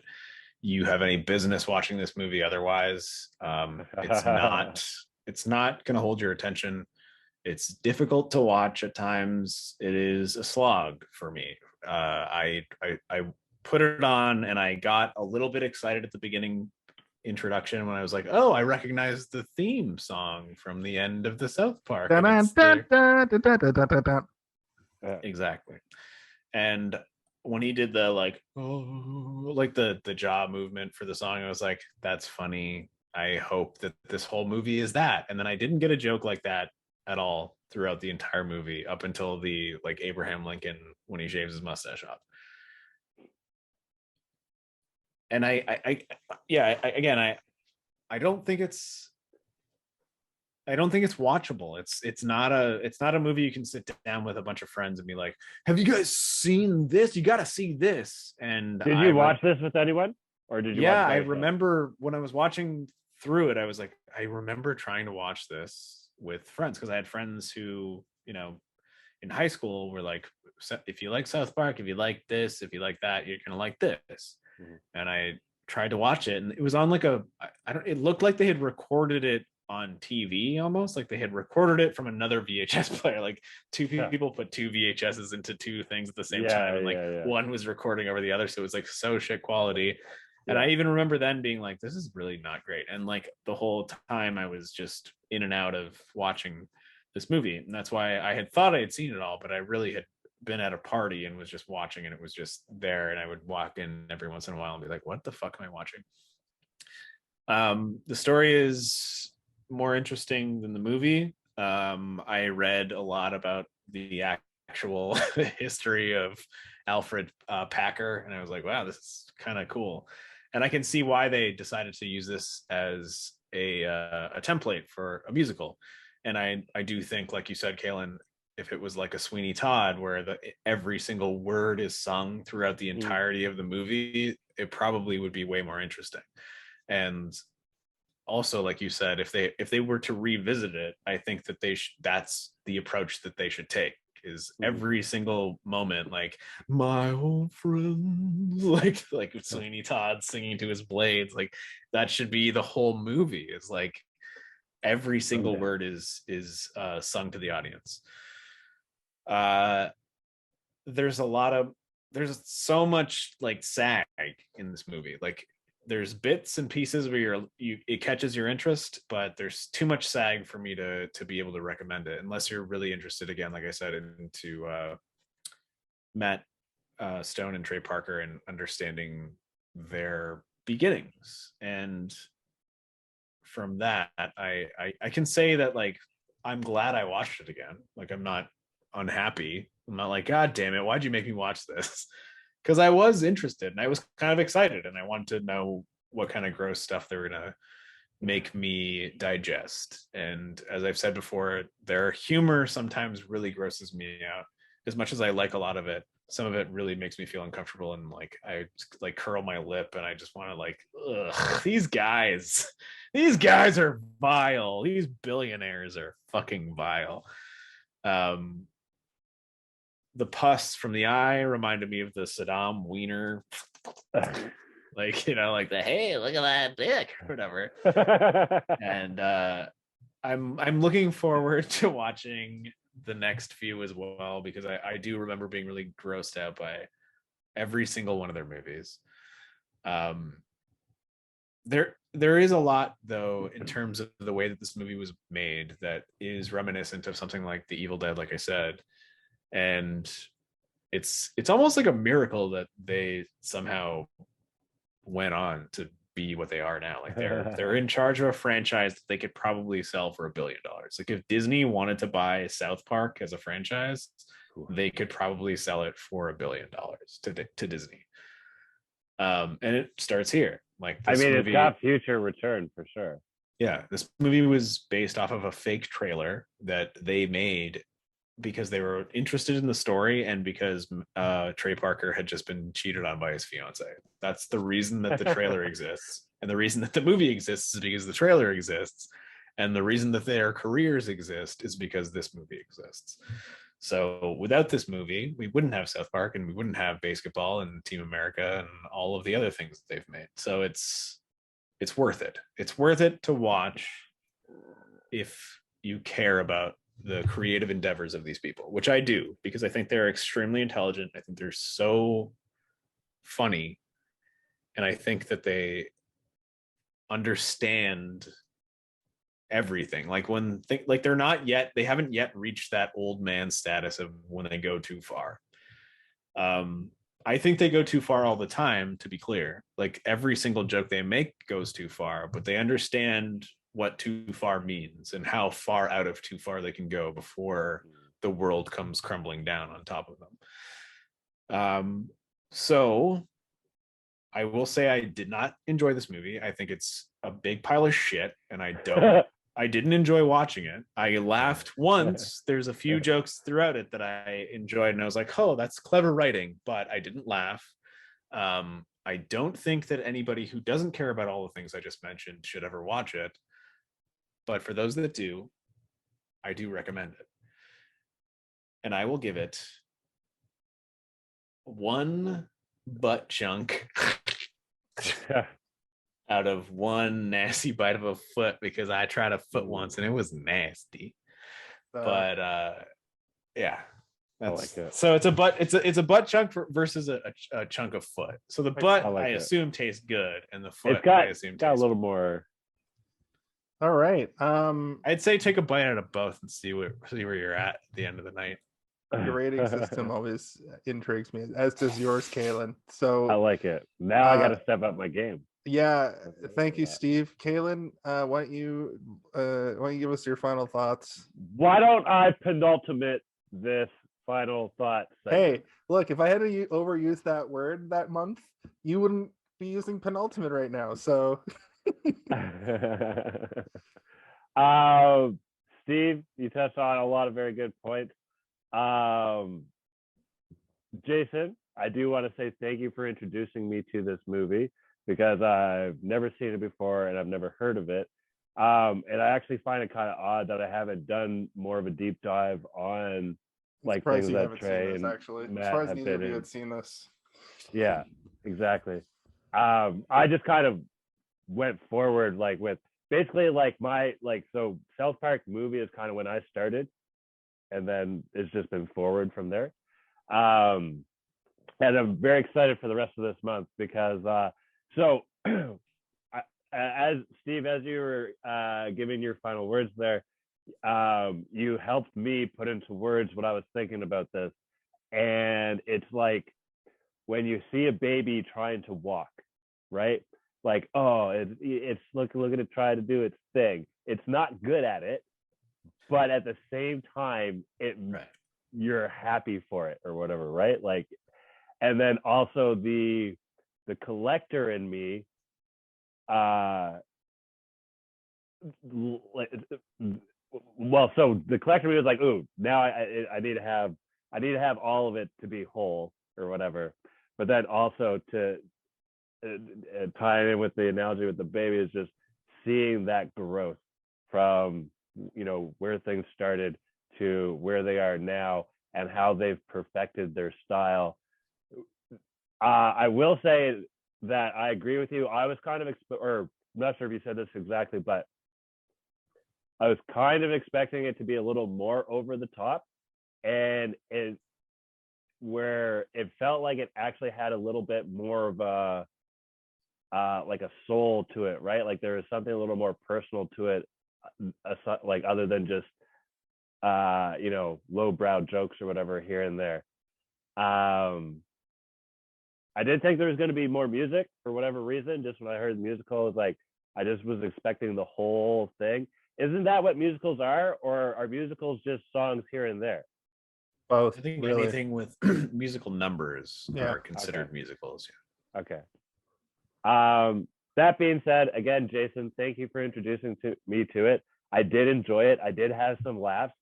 you have any business watching this movie otherwise. It's not going to hold your attention. It's difficult to watch at times. It is a slog for me. I put it on and I got a little bit excited at the beginning introduction when I was like, oh, I recognize the theme song from the end of the South Park. Exactly. And when he did the like, oh, like the jaw movement for the song, I was like, that's funny. I hope that this whole movie is that. And then I didn't get a joke like that at all throughout the entire movie up until the like Abraham Lincoln when he shaves his mustache off. And I don't think it's watchable. It's not a movie you can sit down with a bunch of friends and be like, have you guys seen this? You got to see this. And did you watch this with anyone, or did you? Yeah, I remember when I was watching through it, I was like, I remember trying to watch this with friends because I had friends who, you know, in high school were like, if you like South Park, if you like this, if you like that, you're gonna like this. And I tried to watch it, and it was on like it looked like they had recorded it on TV almost, like they had recorded it from another VHS player. Like two people put two VHSs into two things at the same time, and like one was recording over the other, so it was like so shit quality. And I even remember then being like, this is really not great. And like the whole time I was just in and out of watching this movie, and that's why I had thought I had seen it all, but I really had been at a party and was just watching, and it was just there, and I would walk in every once in a while and be like, what the fuck am I watching? The story is more interesting than the movie. I read a lot about the actual history of Alfred Packer, and I was like, wow, this is kind of cool. And I can see why they decided to use this as a template for a musical. And I do think, like you said, Kaylin, if it was like a Sweeney Todd where every single word is sung throughout the entirety of the movie, it probably would be way more interesting. And also, like you said, if they were to revisit it, I think that that's the approach that they should take, is every single moment, like my old friends, like Sweeney Todd singing to his blades, like that should be the whole movie. It's like every single word is sung to the audience. There's so much like sag in this movie. Like there's bits and pieces where it catches your interest, but there's too much sag for me to be able to recommend it unless you're really interested, again, like I said, into Matt Stone and Trey Parker and understanding their beginnings. And from that, I can say that like I'm glad I watched it again. Like I'm not unhappy. I'm not like, God damn it, why'd you make me watch this? Because I was interested and I was kind of excited and I wanted to know what kind of gross stuff they were gonna make me digest. And as I've said before, their humor sometimes really grosses me out. As much as I like a lot of it, some of it really makes me feel uncomfortable, and like I like curl my lip and I just want to like, ugh, these guys are vile. These billionaires are fucking vile. The pus from the eye reminded me of the Saddam wiener, like, you know, like the hey, look at that dick or whatever. And I'm looking forward to watching the next few as well, because I do remember being really grossed out by every single one of their movies. There is a lot though in terms of the way that this movie was made that is reminiscent of something like The Evil Dead, like I said. And it's almost like a miracle that they somehow went on to be what they are now. Like they're in charge of a franchise that they could probably sell for $1 billion. Like if Disney wanted to buy South Park as a franchise, they could probably sell it for $1 billion to Disney. And it starts here. Like this movie, it's got future return for sure. Yeah, this movie was based off of a fake trailer that they made because they were interested in the story and because Trey Parker had just been cheated on by his fiance. That's the reason that the trailer exists. And the reason that the movie exists is because the trailer exists. And the reason that their careers exist is because this movie exists. So without this movie, we wouldn't have South Park and we wouldn't have Basketball and Team America and all of the other things that they've made. So it's worth it. It's worth it to watch if you care about the creative endeavors of these people, which I do, because I think they're extremely intelligent. I think they're so funny, and I think that they understand everything. Like they haven't yet reached that old man status of when they go too far. I think they go too far all the time, to be clear. Like every single joke they make goes too far, but they understand what too far means and how far out of too far they can go before the world comes crumbling down on top of them. So I will say I did not enjoy this movie. I think it's a big pile of shit, and I didn't enjoy watching it. I laughed once. There's a few jokes throughout it that I enjoyed, and I was like, oh, that's clever writing, but I didn't laugh. I don't think that anybody who doesn't care about all the things I just mentioned should ever watch it. But for those that do, I do recommend it. And I will give it one butt chunk out of one nasty bite of a foot, because I tried a foot once and it was nasty. But yeah, I like it. So it's a butt chunk versus a chunk of foot. So the butt I assume tastes good, and the foot I assume got a little good. more. All right. I'd say take a bite out of both and see where you're at the end of the night. Your rating system always intrigues me, as does yours, Kaylin. So I like it. Now I got to step up my game. Yeah, thank you, Steve. Kaylin, why don't you give us your final thoughts? Why don't I penultimate this final thought segment? Hey, look, if I had to overuse that word that month, you wouldn't be using penultimate right now. So, Steve, you touched on a lot of very good points. Jason, I do want to say thank you for introducing me to this movie, because I've never seen it before and I've never heard of it. And I actually find it kind of odd that I haven't done more of a deep dive on like things that Trey and Matt have been in. Had seen this. Yeah, exactly. I just kind of went forward like with basically like so South Park movie is kind of when I started, and then it's just been forward from there. And I'm very excited for the rest of this month, because so as Steve, as you were giving your final words there, you helped me put into words what I was thinking about this. And it's like when you see a baby trying to walk, right? Like, oh, it's look at it try to do its thing. It's not good at it, but at the same time, you're happy for it or whatever, right? Like, and then also the collector in me, so the collector in me was like, ooh, now I need to have all of it to be whole or whatever. But then also to tie in with the analogy with the baby is just seeing that growth from, where things started to where they are now and how they've perfected their style. I will say that I agree with you. I was kind of, I'm not sure if you said this exactly, but I was kind of expecting it to be a little more over the top, and where it felt like it actually had a little bit more of a like a soul to it, right? Like there was something a little more personal to it, like other than just lowbrow jokes or whatever here and there. I did think there was going to be more music for whatever reason. Just when I heard the musical, it was like I just was expecting the whole thing. Isn't that what musicals are, or are musicals just songs here and there? Both. I think really. anything with musical numbers are considered musicals. Yeah. Okay. That being said, again, Jason, thank you for introducing me to it. I did enjoy it. I did have some laughs.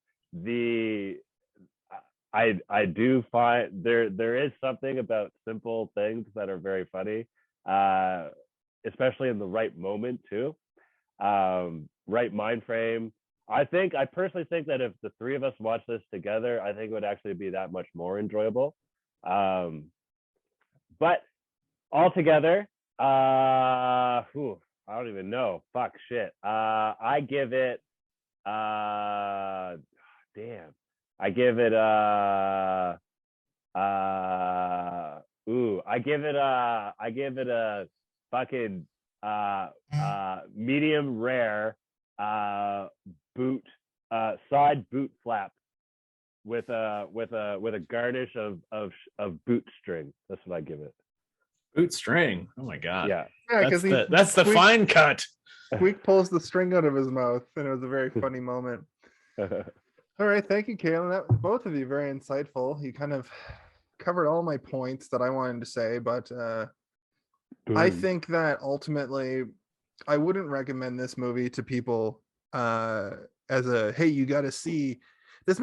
I do find there is something about simple things that are very funny, especially in the right moment too. Right mind frame. I personally think that if the three of us watch this together, I think it would actually be that much more enjoyable. But altogether, I don't even know. Fuck shit. I give it damn. I give it I give it a fucking medium rare boot side boot flap with a garnish of boot string. That's what I give it. Boot string. Oh my god. Yeah. Yeah, because that's the fine cut. Squeak pulls the string out of his mouth, and it was a very funny moment. All right, thank you, Kalen. Both of you very insightful. You kind of covered all my points that I wanted to say, but I think that ultimately I wouldn't recommend this movie to people as a hey, you got to see this.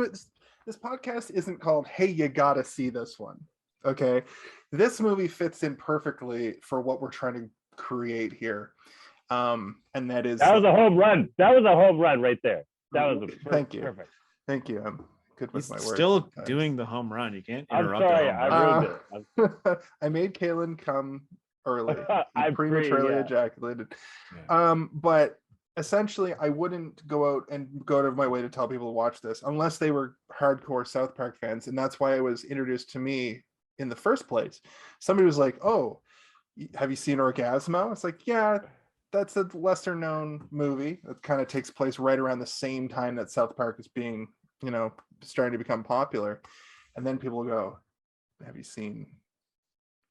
This podcast isn't called Hey, you got to see this one. Okay, this movie fits in perfectly for what we're trying to create here, and that is that was a home run. That was a home run right there. That was thank you. Perfect. Thank you. I'm good with my words. Still doing the home run. You can't interrupt. I'm sorry, I ruined it. I made Kalen come early. I prematurely ejaculated. Yeah. But essentially, I wouldn't go out and go out of my way to tell people to watch this unless they were hardcore South Park fans, and that's why it was introduced to me in the first place. Somebody was like, "Oh, have you seen Orgasmo?" It's like, yeah. That's a lesser known movie that kind of takes place right around the same time that South Park is being, starting to become popular. And then people go, have you seen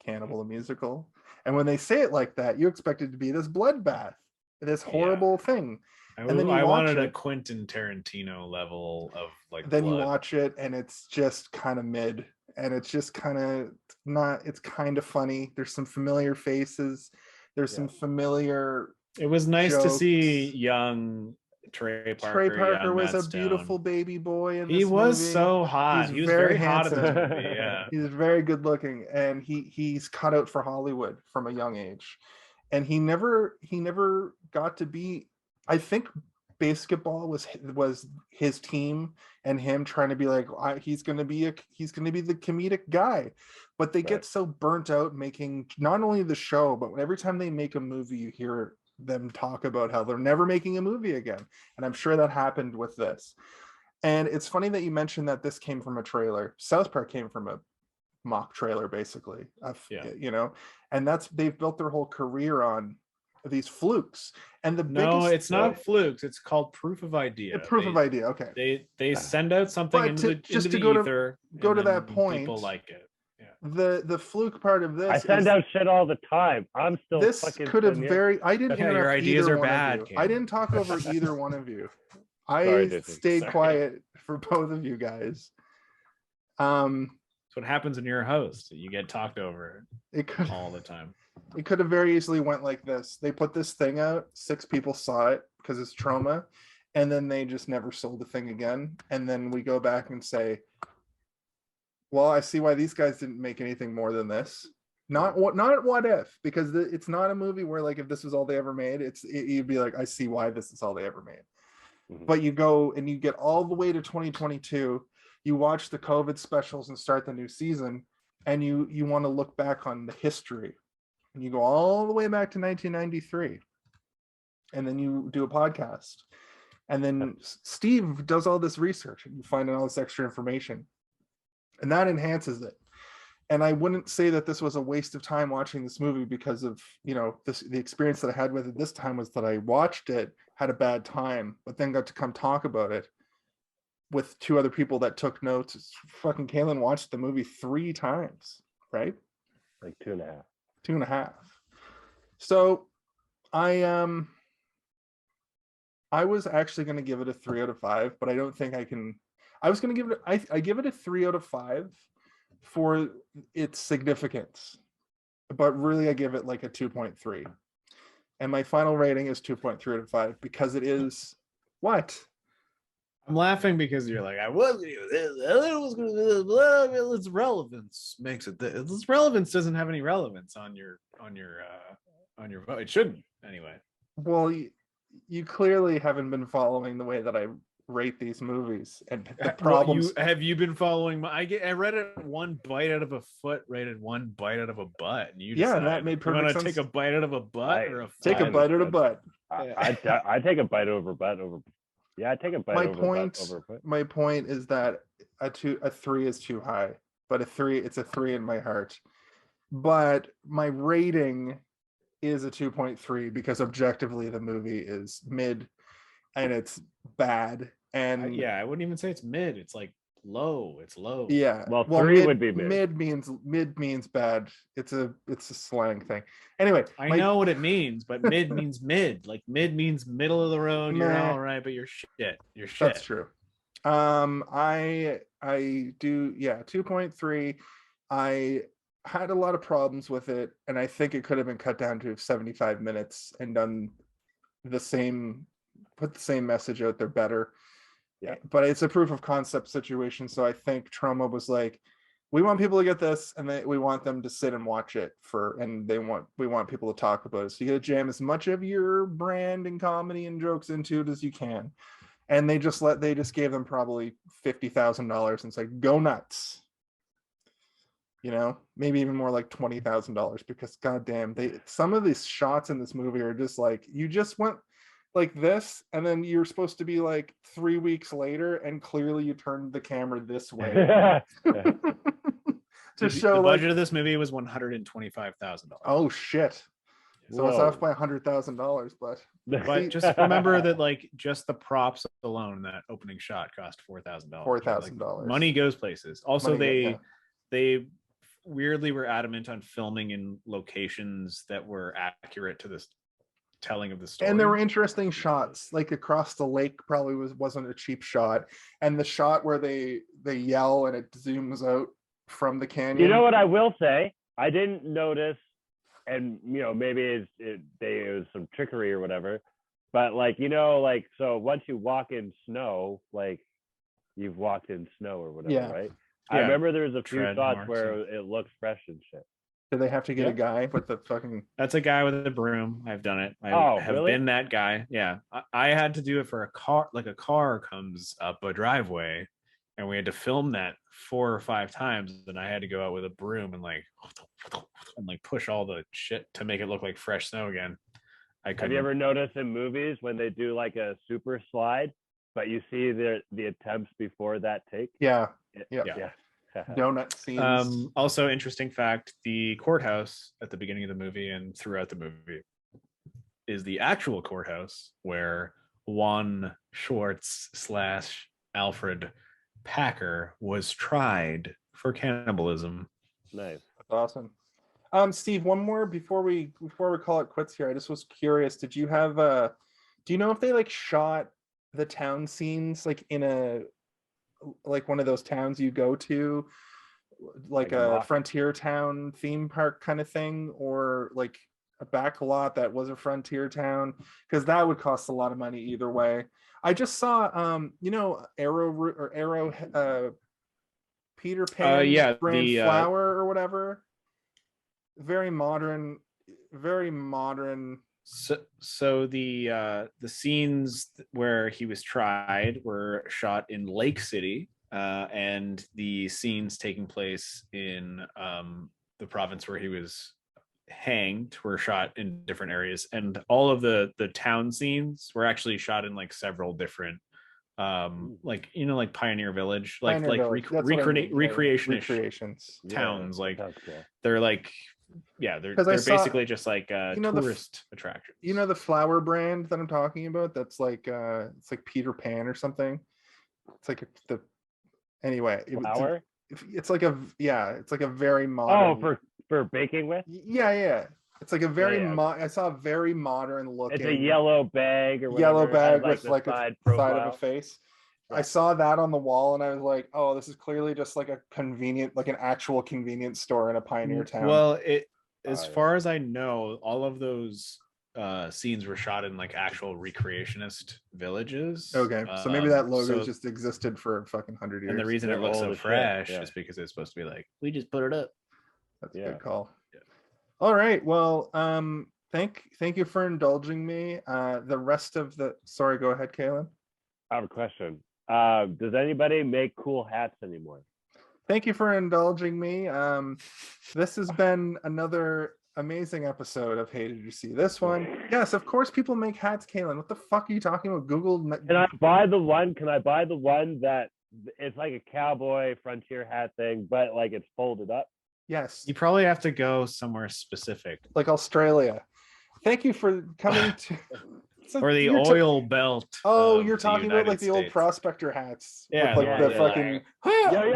Cannibal the musical? And when they say it like that, you expect it to be this bloodbath, this horrible thing. And then I wanted a Quentin Tarantino level of like then blood. You watch it and it's just kind of mid, and it's just kind of not, it's kind of funny. There's some familiar faces. There's some familiar. It was nice jokes. To see young Trey Parker. Trey Parker was a beautiful baby boy in this He was movie. so hot. He was very hot in this movie. Yeah. He's very good looking, and he's cut out for Hollywood from a young age. And he never got to be, I think basketball was his team and him trying to be like, he's going to be the comedic guy. But they get so burnt out making not only the show, but every time they make a movie, you hear them talk about how they're never making a movie again. And I'm sure that happened with this. And it's funny that you mentioned that this came from a trailer. South Park came from a mock trailer, basically. And they've built their whole career on these flukes. And it's not flukes. It's called proof of idea. Proof of idea. Okay. They send out something into the ether. Go to that point. People like it. The fluke part of this. I send out shit all the time. I'm still. This could have I didn't. Your ideas are bad. I didn't talk over either one of you. I stayed quiet for both of you guys. That's what happens when you're a host. You get talked over all the time. It could have very easily went like this. They put this thing out. 6 people saw it because it's trauma, and then they just never sold the thing again. And then we go back and say, well, I see why these guys didn't make anything more than this. Not what if, because it's not a movie where like if this was all they ever made, you'd be like, I see why this is all they ever made. Mm-hmm. But you go and you get all the way to 2022, you watch the COVID specials and start the new season, and you want to look back on the history, and you go all the way back to 1993, and then you do a podcast, and then Steve does all this research, and you find all this extra information. And that enhances it. And I wouldn't say that this was a waste of time watching this movie because of, the experience that I had with it this time was that I watched it, had a bad time, but then got to come talk about it with 2 other people that took notes. Fucking Kalen watched the movie 3 times, right? Like 2.5. 2.5. So I was actually going to give it a 3 out of 5, but I don't think I can. I was going to give it, I give it a 3 out of 5 for its significance, but really I give it like a 2.3. And my final rating is 2.3 out of 5 because it is what? I'm laughing because you're like, I was going to do this. Its relevance makes it. Its relevance doesn't have any relevance on your vote. It shouldn't anyway. Well, you clearly haven't been following the way that I rate these movies and the problems. Have you been following I read it 1 bite out of a foot rated 1 bite out of a butt, and and that made perfect sense. Take a bite out of a butt or a take a bite out of a butt? I take a bite over butt over Yeah, I take a bite my over point. over a foot. My point is that a 3 is too high, but it's a 3 in my heart. But my rating is a 2.3 because objectively the movie is mid and it's bad. And I wouldn't even say it's mid. It's like low. It's low. Yeah. Well, 3 would be mid. Mid means bad. It's a slang thing. Anyway, I know what it means, but mid means mid. Like mid means middle of the road. You're all right, but you're shit. You're shit. That's true. I do 2.3. I had a lot of problems with it, and I think it could have been cut down to 75 minutes and done put the same message out there better. Yeah. But it's a proof of concept situation. So I think Troma was like, we want people to get this, and we want them to sit and watch it we want people to talk about it. So you gotta jam as much of your brand and comedy and jokes into it as you can. And they just gave them probably $50,000 and said, go nuts. Maybe even more like $20,000 because goddamn, some of these shots in this movie are just like, you just went like this, and then you're supposed to be like 3 weeks later, and clearly you turned the camera this way to show the budget of this movie was $125,000. Oh shit! So it's off by $100,000, but just remember that like just the props alone, that opening shot cost $4,000. $4,000. Money goes places. Also, they weirdly were adamant on filming in locations that were accurate to this telling of the story, and there were interesting shots like across the lake. Probably wasn't a cheap shot, and the shot where they yell and it zooms out from the canyon. You know what I will say, I didn't notice, and maybe it was some trickery or whatever, but so once you walk in snow, like you've walked in snow or whatever, right? I remember there was a few shots where it looks fresh and shit. Do they have to get a guy with the fucking... That's a guy with a broom. I've done it. I have been that guy. Yeah. I had to do it for a car. Like a car comes up a driveway, and we had to film that 4 or 5 times. And I had to go out with a broom and push all the shit to make it look like fresh snow again. Have you ever noticed in movies when they do like a super slide, but you see the attempts before that take? Yeah. Donut scenes. Also, interesting fact: the courthouse at the beginning of the movie and throughout the movie is the actual courthouse where Juan Schwartz / Alfred Packer was tried for cannibalism. Nice. That's awesome. Steve, one more before we call it quits here. I just was curious. Did you have do you know if they shot the town scenes in one of those towns you go to, like a frontier town theme park kind of thing, or like a back lot that was a frontier town? Because that would cost a lot of money either way. I just saw Arrow Peter Pan brand flour or whatever. Very modern. So the scenes where he was tried were shot in Lake City, and the scenes taking place in the province where he was hanged were shot in different areas, and all of the town scenes were actually shot in several different Pioneer Village, recreations towns. They're they're basically just tourist attractions. You know the flower brand that I'm talking about? That's it's like Peter Pan or something. It's like anyway. Flower? It's like a very modern. Oh, for baking with? Yeah. It's like a very I saw a very modern looking. It's a yellow bag or whatever. Yellow bag with a side of a face. Yeah. I saw that on the wall and I was like, oh, this is clearly just an actual convenience store in a pioneer town. Well, as far as I know, all of those scenes were shot in actual recreationist villages. Okay, so maybe that logo just existed for a fucking 100 years. And the reason it looks so fresh is because it's supposed to be we just put it up. That's a good call. Yeah. All right, well, thank you for indulging me. The rest of sorry, go ahead, Kaylin. I have a question. Does anybody make cool hats anymore? Thank you for indulging me. This has been another amazing episode of Hey, Did You See This One? Yes, of course people make hats, Kaylin. What the fuck are you talking about? Google. Can I buy the one that it's like a cowboy frontier hat thing, but like it's folded up? Yes. You probably have to go somewhere specific. Like Australia. Thank you for coming to... Or the oil belt. Oh, you're talking about like the old prospector hats. Yeah. With, like the fucking...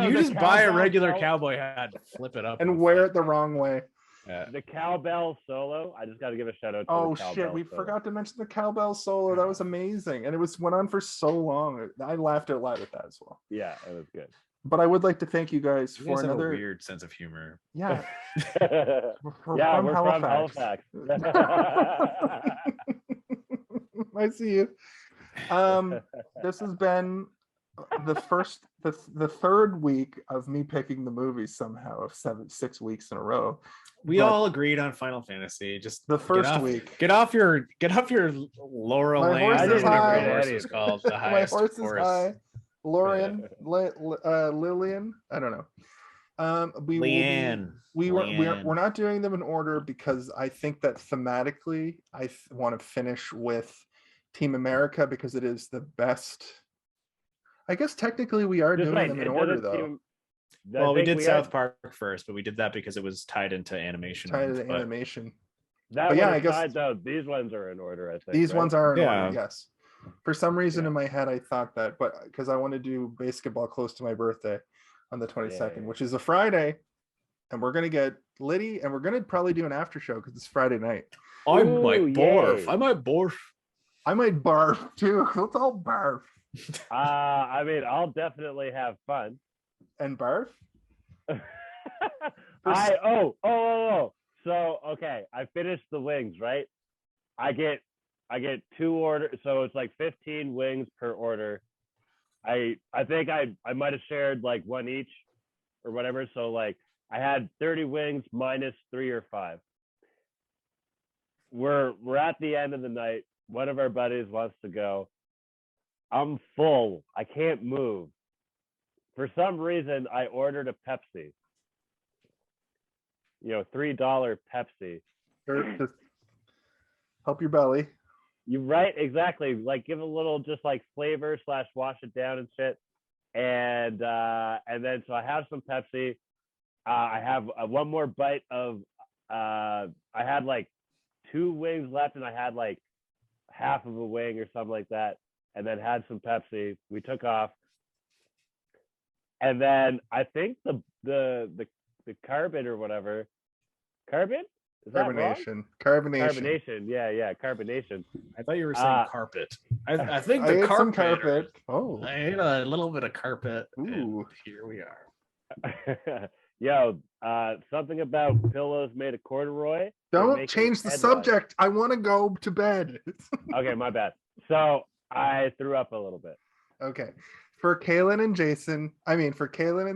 You just buy a regular cowboy hat, flip it up. And wear it the wrong way. Yeah. The cowbell solo. I just got to give a shout out to oh the cowbell shit, we solo. forgot to mention the cowbell solo. That was amazing, and it went on for so long. I laughed out loud at that as well. Yeah, it was good. But I would like to thank you guys You for guys another have a weird sense of humor. Yeah. We're from Halifax. I see you. This has been the third week of me picking the movies somehow of 6 weeks in a row. We all agreed on Final Fantasy. Just the first week. Get off your laurel My lane. horse is high. The horse is called the highest My horse is horse. high. Lillian. I don't know. Leanne. We're not doing them in order because I think that thematically I want to finish with Team America because it is the best. I guess technically we are doing them in order though. Well, we did South Park first, but we did that because it was tied into animation. Animation. That I guess though, these ones are in order. I think these ones are in order. Yeah. Yes. For some reason in my head, I thought that, but because I want to do basketball close to my birthday on the 22nd, which is a Friday, and we're gonna get Liddy, and we're gonna probably do an after show because it's Friday night. I might barf. I might barf too. Let's all barf. I mean, I'll definitely have fun. And barf? So okay, I finished the wings, right? I get 2 orders, so it's like 15 wings per order. I think I might have shared like one each or whatever. So like I had 30 wings minus 3 or 5. We're at the end of the night. One of our buddies wants to go. I'm full. I can't move. For some reason, I ordered a Pepsi. $3 Pepsi. Just help your belly. You're right, exactly. Like give a little just like flavor / wash it down and shit. And then so I have some Pepsi. I have one more bite of. I had like 2 wings left, and I had like half of a wing or something like that, and then had some Pepsi. We took off, and then I think the carbon or whatever, carbon. Is Carbonation. Yeah, carbonation. I thought you were saying carpet. I think the carpet. Oh, I ate a little bit of carpet. Ooh, here we are. Yo, something about pillows made of corduroy. Don't change the subject. I want to go to bed. Okay, my bad. So I threw up a little bit. Okay. For Kaylin and Steven, for Kaylin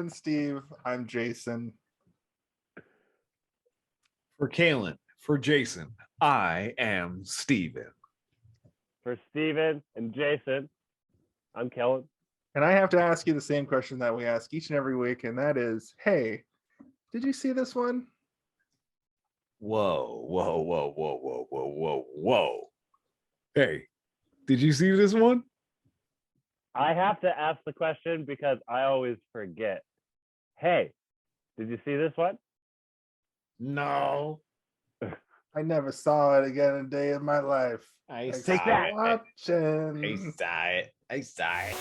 and Steve, I'm Jason. For Kaylin, for Jason, I am Steven. For Steven and Jason, I'm Kellen. And I have to ask you the same question that we ask each and every week, and that is, hey, did you see this one? Whoa. Hey, did you see this one? I have to ask the question because I always forget. Hey, did you see this one? No. I never saw it again a day of my life. I saw it. I saw it.